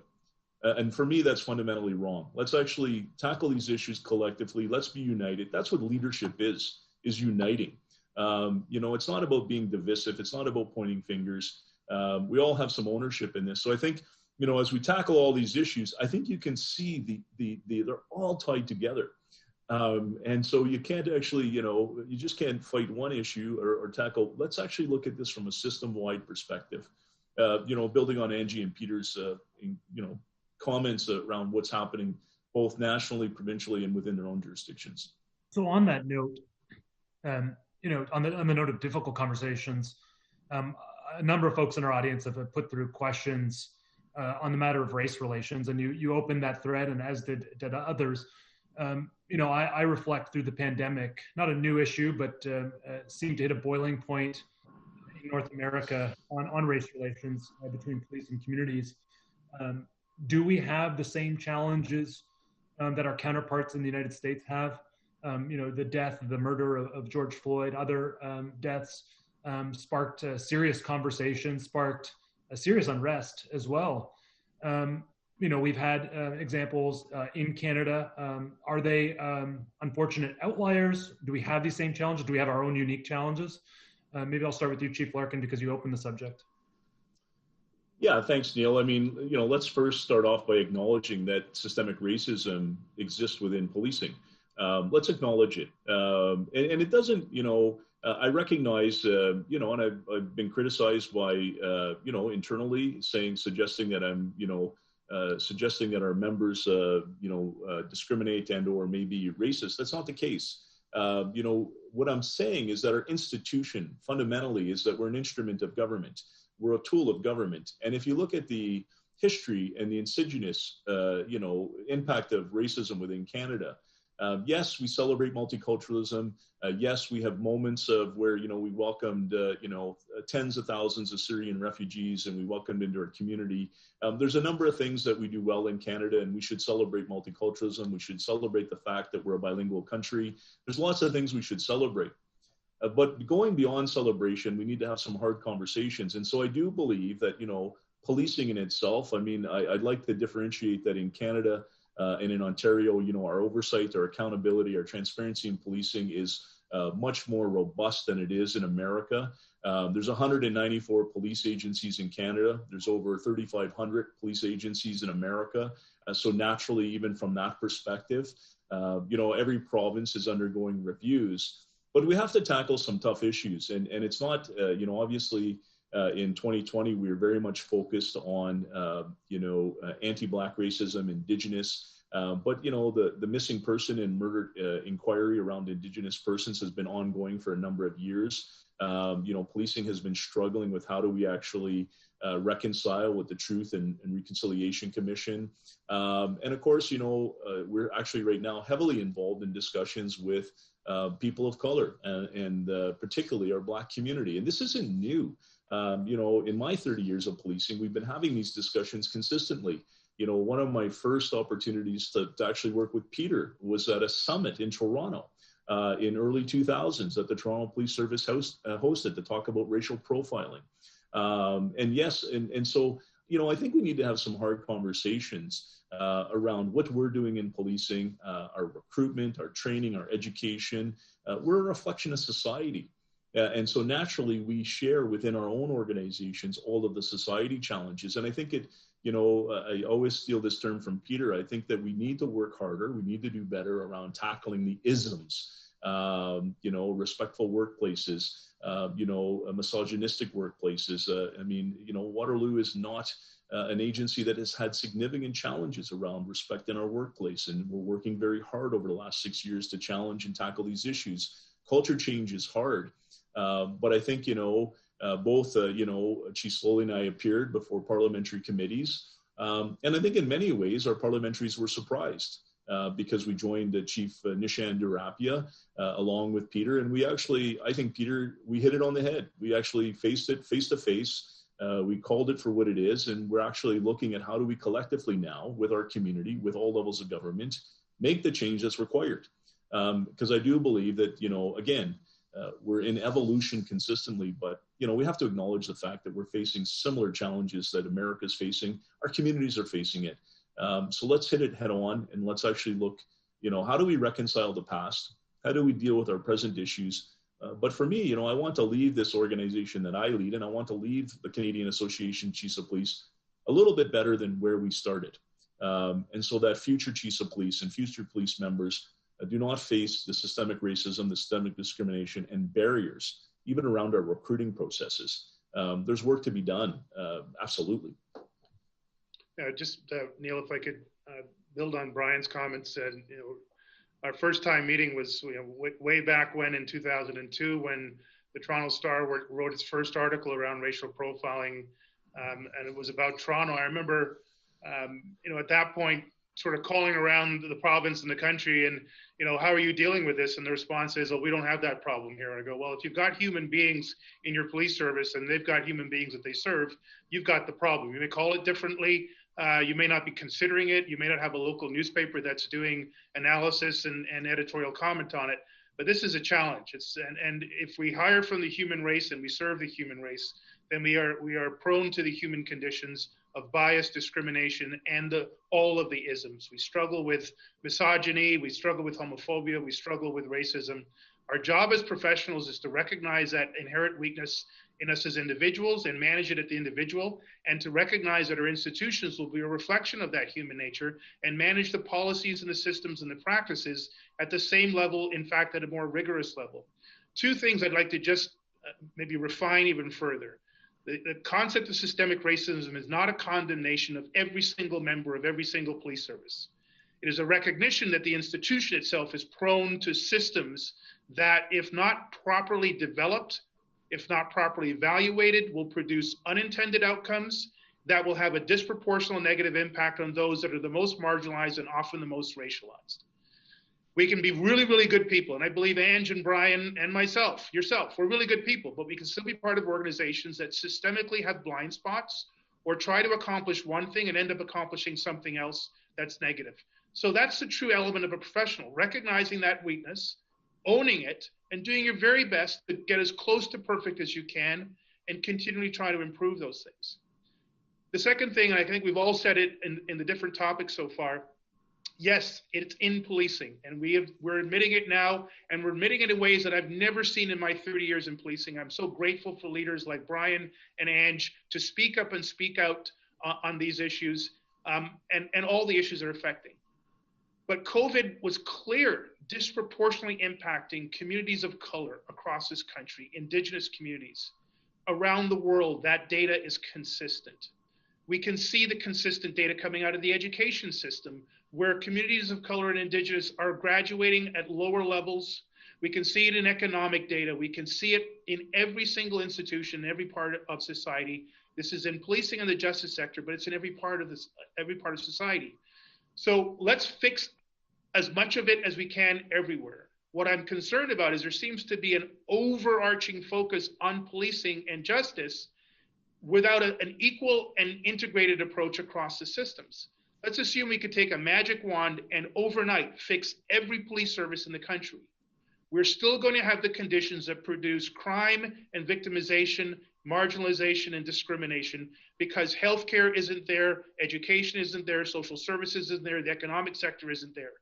And for me, that's fundamentally wrong. Let's actually tackle these issues collectively. Let's be united. That's what leadership is uniting. It's not about being divisive. It's not about pointing fingers. We all have some ownership in this. So I think, as we tackle all these issues, I think you can see they're all tied together. And so you can't actually, you just can't fight one issue or tackle. Let's actually look at this from a system-wide perspective. Building on Antje and Peter's, comments around what's happening both nationally, provincially, and within their own jurisdictions. So on that note, on the note of difficult conversations, a number of folks in our audience have put through questions on the matter of race relations, and you opened that thread, and as did others. I reflect through the pandemic, not a new issue, but seemed to hit a boiling point in North America on race relations between police and communities. Do we have the same challenges that our counterparts in the United States have? The death, the murder of George Floyd, other deaths sparked a serious conversation, sparked a serious unrest as well. We've had examples in Canada. Are they unfortunate outliers? Do we have these same challenges? Do we have our own unique challenges? Maybe I'll start with you, Chief Larkin, because you opened the subject. Yeah, thanks, Neil. I mean, let's first start off by acknowledging that systemic racism exists within policing. Let's acknowledge it. And it doesn't, I recognize, and I've been criticized by, internally suggesting that I'm, suggesting that our members, discriminate and or maybe racist. That's not the case. What I'm saying is that our institution fundamentally is that we're an instrument of government. We're a tool of government. And if you look at the history and the insidious, impact of racism within Canada, yes, we celebrate multiculturalism. Yes, we have moments of where, we welcomed, tens of thousands of Syrian refugees and we welcomed into our community. There's a number of things that we do well in Canada, and we should celebrate multiculturalism. We should celebrate the fact that we're a bilingual country. There's lots of things we should celebrate. But going beyond celebration, we need to have some hard conversations. And so I do believe that, policing in itself, I'd like to differentiate that in Canada, and in Ontario, our oversight, our accountability, our transparency in policing is much more robust than it is in America. There's 194 police agencies in Canada. There's over 3,500 police agencies in America. So naturally, even from that perspective, every province is undergoing reviews. But we have to tackle some tough issues. And it's not, obviously, in 2020, we were very much focused on, anti-Black racism, Indigenous, but, the missing person and murder inquiry around Indigenous persons has been ongoing for a number of years. Policing has been struggling with how do we actually reconcile with the Truth and Reconciliation Commission. And of course, we're actually right now heavily involved in discussions with people of color and particularly our Black community. And this isn't new. In my 30 years of policing, we've been having these discussions consistently. One of my first opportunities to actually work with Peter was at a summit in Toronto in early 2000s that the Toronto Police Service hosted to talk about racial profiling. And yes, and so, I think we need to have some hard conversations around what we're doing in policing, our recruitment, our training, our education. We're a reflection of society. And so naturally, we share within our own organizations all of the society challenges. And I think I always steal this term from Peter. I think that we need to work harder. We need to do better around tackling the isms, respectful workplaces, misogynistic workplaces. Waterloo is not an agency that has had significant challenges around respect in our workplace. And we're working very hard over the last 6 years to challenge and tackle these issues. Culture change is hard. But I think, both, Chief Sloly and I appeared before parliamentary committees. And I think in many ways, our parliamentaries were surprised because we joined Chief Nishan Durapia along with Peter. And I think, Peter, we hit it on the head. We actually faced it face to face. We called it for what it is. And we're actually looking at how do we collectively now, with our community, with all levels of government, make the change that's required. Because I do believe that, again, we're in evolution consistently, but, we have to acknowledge the fact that we're facing similar challenges that America's facing. Our communities are facing it. So let's hit it head on and let's actually look, how do we reconcile the past? How do we deal with our present issues? But for me, I want to leave this organization that I lead, and I want to leave the Canadian Association of Chiefs of Police a little bit better than where we started. And so that future chiefs of police and future police members do not face the systemic racism, the systemic discrimination and barriers, even around our recruiting processes. There's work to be done, absolutely. Neil, if I could build on Bryan's comments, our first time meeting was way back when in 2002, when the Toronto Star wrote its first article around racial profiling, and it was about Toronto. I remember, at that point, sort of calling around the province and the country and, how are you dealing with this? And the response is, oh, we don't have that problem here. And I go, well, if you've got human beings in your police service and they've got human beings that they serve, you've got the problem. You may call it differently. You may not be considering it. You may not have a local newspaper that's doing analysis and editorial comment on it. But this is a challenge. And if we hire from the human race and we serve the human race, then we are prone to the human conditions of bias, discrimination, and all of the isms. We struggle with misogyny, we struggle with homophobia, we struggle with racism. Our job as professionals is to recognize that inherent weakness in us as individuals and manage it at the individual, and to recognize that our institutions will be a reflection of that human nature and manage the policies and the systems and the practices at the same level, in fact, at a more rigorous level. Two things I'd like to just maybe refine even further. The concept of systemic racism is not a condemnation of every single member of every single police service. It is a recognition that the institution itself is prone to systems that, if not properly developed, if not properly evaluated, will produce unintended outcomes that will have a disproportionate negative impact on those that are the most marginalized and often the most racialized. We can be really, really good people. And I believe Antje and Bryan and myself, yourself, we're really good people, but we can still be part of organizations that systemically have blind spots or try to accomplish one thing and end up accomplishing something else that's negative. So that's the true element of a professional, recognizing that weakness, owning it, and doing your very best to get as close to perfect as you can and continually try to improve those things. The second thing, and I think we've all said it in the different topics so far, yes, it's in policing, and we're admitting it now, and we're admitting it in ways that I've never seen in my 30 years in policing. I'm so grateful for leaders like Bryan and Antje to speak up and speak out on these issues and all the issues they're affecting. But COVID was clear, disproportionately impacting communities of color across this country, Indigenous communities. Around the world, that data is consistent. We can see the consistent data coming out of the education system, where communities of color and Indigenous are graduating at lower levels. We can see it in economic data. We can see it in every single institution, every part of society. This is in policing and the justice sector, but it's in every part of society. So let's fix as much of it as we can everywhere. What I'm concerned about is there seems to be an overarching focus on policing and justice without an equal and integrated approach across the systems. Let's assume we could take a magic wand and overnight fix every police service in the country. We're still going to have the conditions that produce crime and victimization, marginalization and discrimination, because healthcare isn't there, education isn't there, social services isn't there, the economic sector isn't there.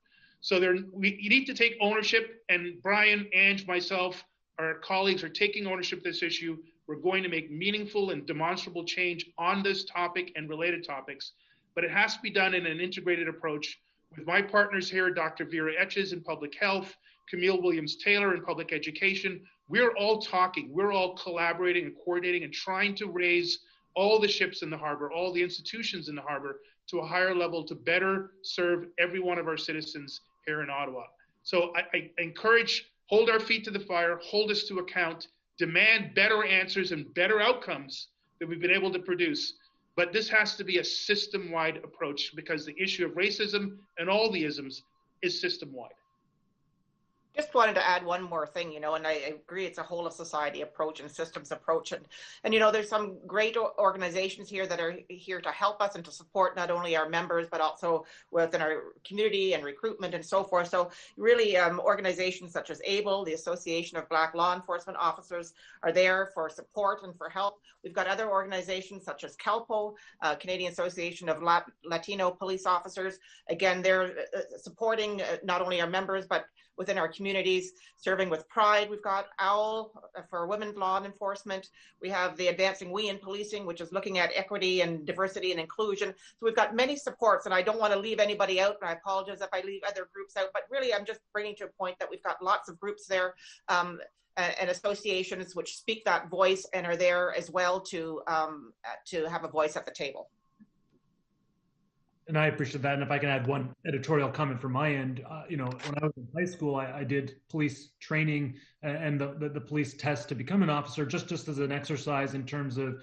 So you need to take ownership, and Bryan, Antje, myself, our colleagues are taking ownership of this issue. We're going to make meaningful and demonstrable change on this topic and related topics, but it has to be done in an integrated approach with my partners here, Dr. Vera Etches in public health, Camille Williams-Taylor in public education. We're all talking, we're all collaborating and coordinating and trying to raise all the ships in the harbor, all the institutions in the harbor to a higher level to better serve every one of our citizens here in Ottawa. So I encourage, hold our feet to the fire, hold us to account, demand better answers and better outcomes that we've been able to produce. But this has to be a system-wide approach, because the issue of racism and all the isms is system-wide. Just wanted to add one more thing, and I agree it's a whole of society approach and systems approach. And there's some great organizations here that are here to help us and to support not only our members, but also within our community and recruitment and so forth. So really organizations such as ABLE, the Association of Black Law Enforcement Officers, are there for support and for help. We've got other organizations such as CALPO, Canadian Association of Latino Police Officers. Again, they're supporting not only our members, but within our communities, serving with pride. We've got OWL for women's law enforcement. We have the Advancing We in Policing, which is looking at equity and diversity and inclusion. So we've got many supports, and I don't want to leave anybody out, and I apologize if I leave other groups out, but really I'm just bringing to a point that we've got lots of groups there and associations which speak that voice and are there as well to have a voice at the table. And I appreciate that. And if I can add one editorial comment from my end, when I was in high school, I did police training and the police test to become an officer, just as an exercise in terms of,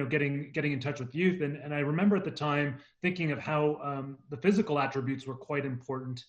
getting in touch with youth. And I remember at the time thinking of how the physical attributes were quite important.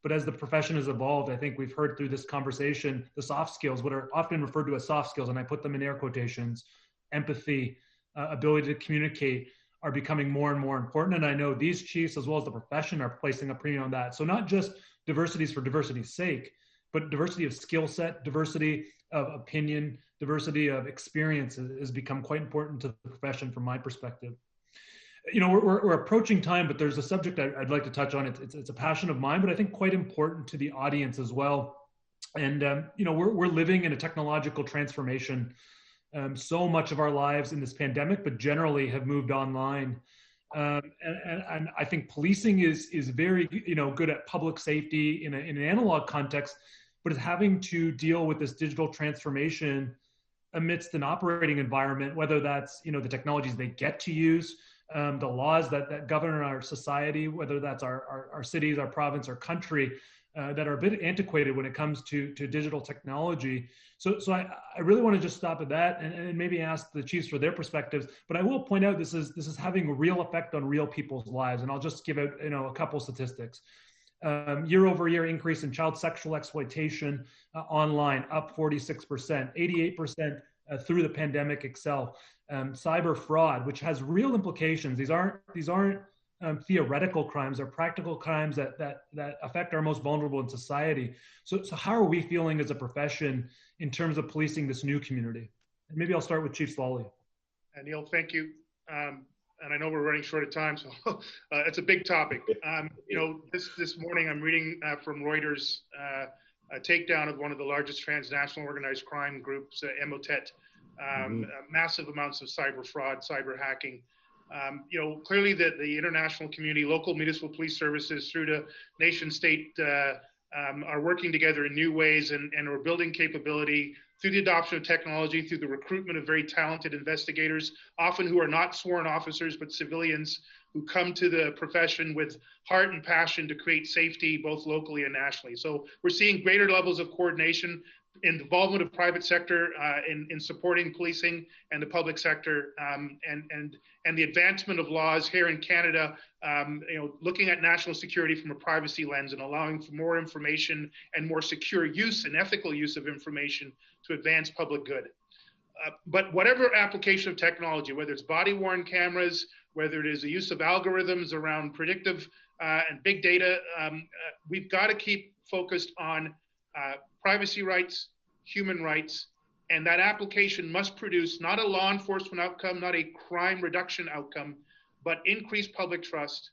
But as the profession has evolved, I think we've heard through this conversation, the soft skills, what are often referred to as soft skills, and I put them in air quotations, empathy, ability to communicate, are becoming more and more important. And I know these chiefs, as well as the profession, are placing a premium on that. So not just diversities for diversity's sake, but diversity of skill set, diversity of opinion, diversity of experience has become quite important to the profession from my perspective. We're approaching time, but there's a subject I'd like to touch on. It's a passion of mine, but I think quite important to the audience as well. And, we're living in a technological transformation. So much of our lives in this pandemic, but generally have moved online. And I think policing is very, good at public safety in an analog context, but is having to deal with this digital transformation amidst an operating environment, whether that's, the technologies they get to use, the laws that govern our society, whether that's our cities, our province, our country, that are a bit antiquated when it comes to digital technology. So I really want to just stop at that and maybe ask the chiefs for their perspectives. But I will point out this is having a real effect on real people's lives. And I'll just give out a couple statistics. Year over year increase in child sexual exploitation online, up 46%, 88% through the pandemic itself. Cyber fraud, which has real implications. These aren't theoretical crimes, they're practical crimes that affect our most vulnerable in society. So how are we feeling as a profession in terms of policing this new community? And maybe I'll start with Chief Sloly. Neil, thank you. And I know we're running short of time, so it's a big topic. This morning I'm reading from Reuters a takedown of one of the largest transnational organized crime groups, Emotet, massive amounts of cyber fraud, cyber hacking. Clearly the international community, local municipal police services through the nation state are working together in new ways and are building capability through the adoption of technology, through the recruitment of very talented investigators, often who are not sworn officers, but civilians who come to the profession with heart and passion to create safety both locally and nationally. So we're seeing greater levels of coordination, involvement of private sector in supporting policing and the public sector, and the advancement of laws here in Canada, looking at national security from a privacy lens and allowing for more information and more secure use and ethical use of information to advance public good. But whatever application of technology, whether it's body-worn cameras, whether it is the use of algorithms around predictive and big data, we've got to keep focused on privacy rights, human rights, and that application must produce not a law enforcement outcome, not a crime reduction outcome, but increased public trust,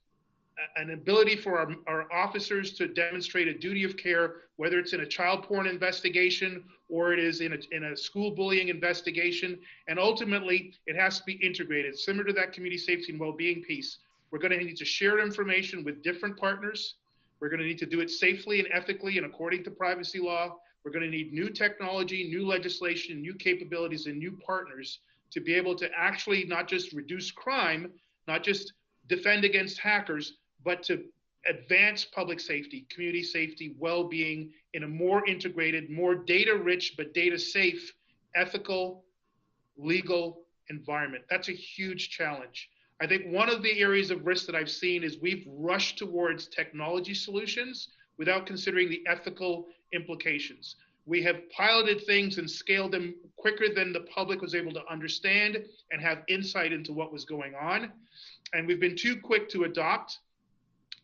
an ability for our officers to demonstrate a duty of care, whether it's in a child porn investigation or it is in a school bullying investigation. And ultimately, it has to be integrated, similar to that community safety and well-being piece. We're going to need to share information with different partners. We're going to need to do it safely and ethically and according to privacy law. We're going to need new technology, new legislation, new capabilities, and new partners to be able to actually not just reduce crime, not just defend against hackers, but to advance public safety, community safety, well-being in a more integrated, more data-rich, but data-safe, ethical, legal environment. That's a huge challenge. I think one of the areas of risk that I've seen is we've rushed towards technology solutions without considering the ethical implications. We have piloted things and scaled them quicker than the public was able to understand and have insight into what was going on. And we've been too quick to adopt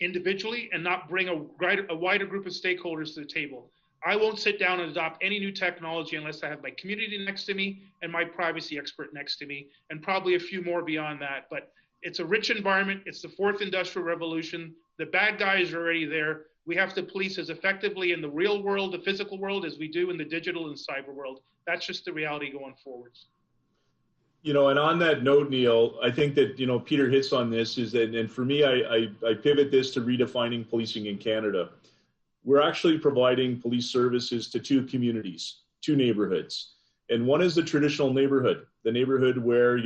individually and not bring a wider group of stakeholders to the table. I won't sit down and adopt any new technology unless I have my community next to me and my privacy expert next to me, and probably a few more beyond that. But it's a rich environment. It's the fourth industrial revolution. The bad guys are already there. We have to police as effectively in the real world, the physical world, as we do in the digital and cyber world. That's just the reality going forwards. And on that note, Neil, I think that, Peter hits on this is that, and for me, I pivot this to redefining policing in Canada. We're actually providing police services to two communities, two neighborhoods. And one is the traditional neighborhood, the neighborhood where,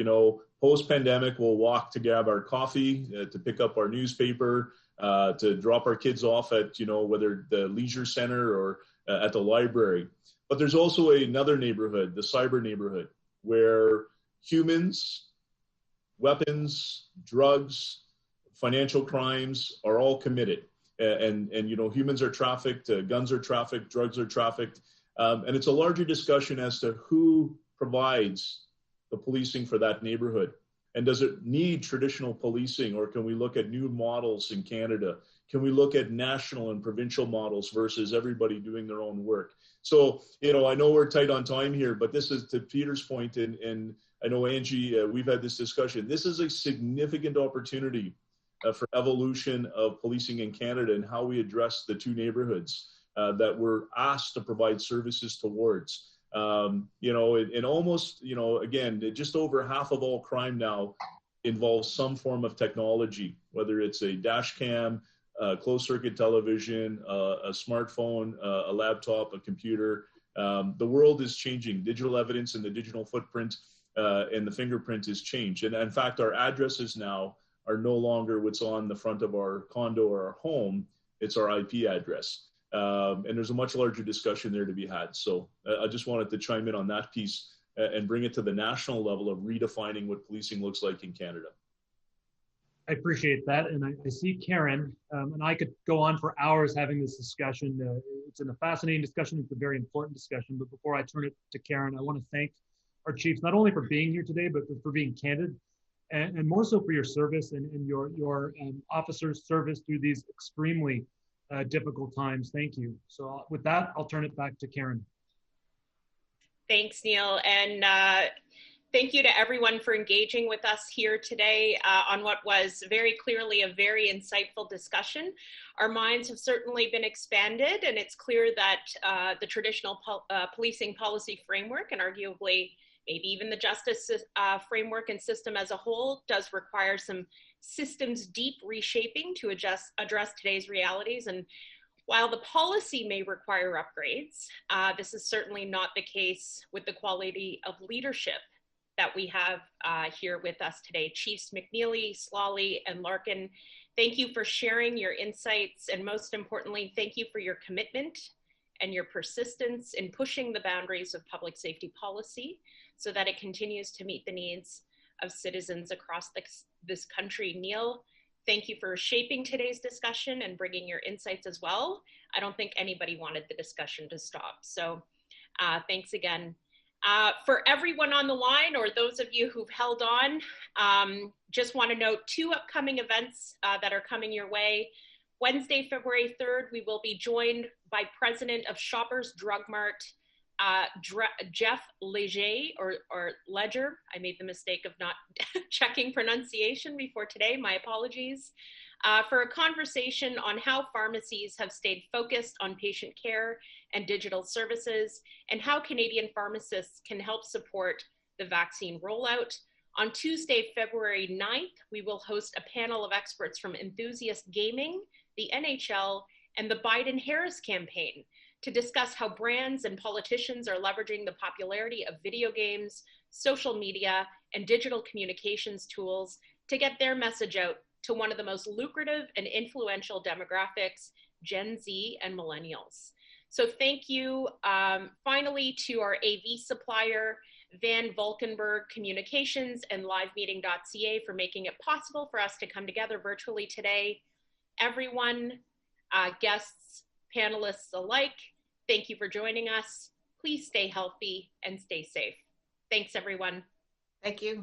Post-pandemic, we'll walk to grab our coffee, to pick up our newspaper, to drop our kids off at, whether the leisure center or at the library. But there's also another neighborhood, the cyber neighborhood, where humans, weapons, drugs, financial crimes are all committed. And humans are trafficked, guns are trafficked, drugs are trafficked. And it's a larger discussion as to who provides the policing for that neighborhood. And does it need traditional policing, or can we look at new models in Canada? Can we look at national and provincial models versus everybody doing their own work? So, I know we're tight on time here, but this is to Peter's point, and I know, Antje, we've had this discussion. This is a significant opportunity for evolution of policing in Canada and how we address the two neighborhoods that we're asked to provide services towards. And almost, again, just over half of all crime now involves some form of technology, whether it's a dash cam, closed circuit television, a smartphone, a laptop, a computer. The world is changing. Digital evidence and the digital footprint and the fingerprint is changed. And in fact, our addresses now are no longer what's on the front of our condo or our home. It's our IP address. And there's a much larger discussion there to be had. So I just wanted to chime in on that piece and bring it to the national level of redefining what policing looks like in Canada. I appreciate that. And I see Karen, and I could go on for hours having this discussion. It's a fascinating discussion. It's a very important discussion. But before I turn it to Karen, I want to thank our chiefs, not only for being here today, but for being candid, and more so for your service and your officers' service through these extremely difficult times. Thank you. So with that, I'll turn it back to Karen. Thanks, Neil. And thank you to everyone for engaging with us here today on what was very clearly a very insightful discussion. Our minds have certainly been expanded, and it's clear that the traditional policing policy framework, and arguably maybe even the justice framework and system as a whole, does require some systems deep reshaping to address today's realities. And while the policy may require upgrades, this is certainly not the case with the quality of leadership that we have here with us today. Chiefs McNeely, Sloly, and Larkin, thank you for sharing your insights, and most importantly, thank you for your commitment and your persistence in pushing the boundaries of public safety policy so that it continues to meet the needs of citizens across this country. Neil, thank you for shaping today's discussion and bringing your insights as well. I don't think anybody wanted the discussion to stop. So thanks again. For everyone on the line, or those of you who've held on, just want to note 2 upcoming events that are coming your way. Wednesday, February 3rd, we will be joined by President of Shoppers Drug Mart, Jeff Leger, or Ledger. I made the mistake of not checking pronunciation before today. My apologies. For a conversation on how pharmacies have stayed focused on patient care and digital services, and how Canadian pharmacists can help support the vaccine rollout. On Tuesday, February 9th, we will host a panel of experts from Enthusiast Gaming, the NHL, and the Biden-Harris campaign to discuss how brands and politicians are leveraging the popularity of video games, social media, and digital communications tools to get their message out to one of the most lucrative and influential demographics, Gen Z and millennials. So thank you finally to our AV supplier, Van Valkenburg Communications and livemeeting.ca, for making it possible for us to come together virtually today. Everyone, guests, panelists alike, thank you for joining us. Please stay healthy and stay safe. Thanks, everyone. Thank you.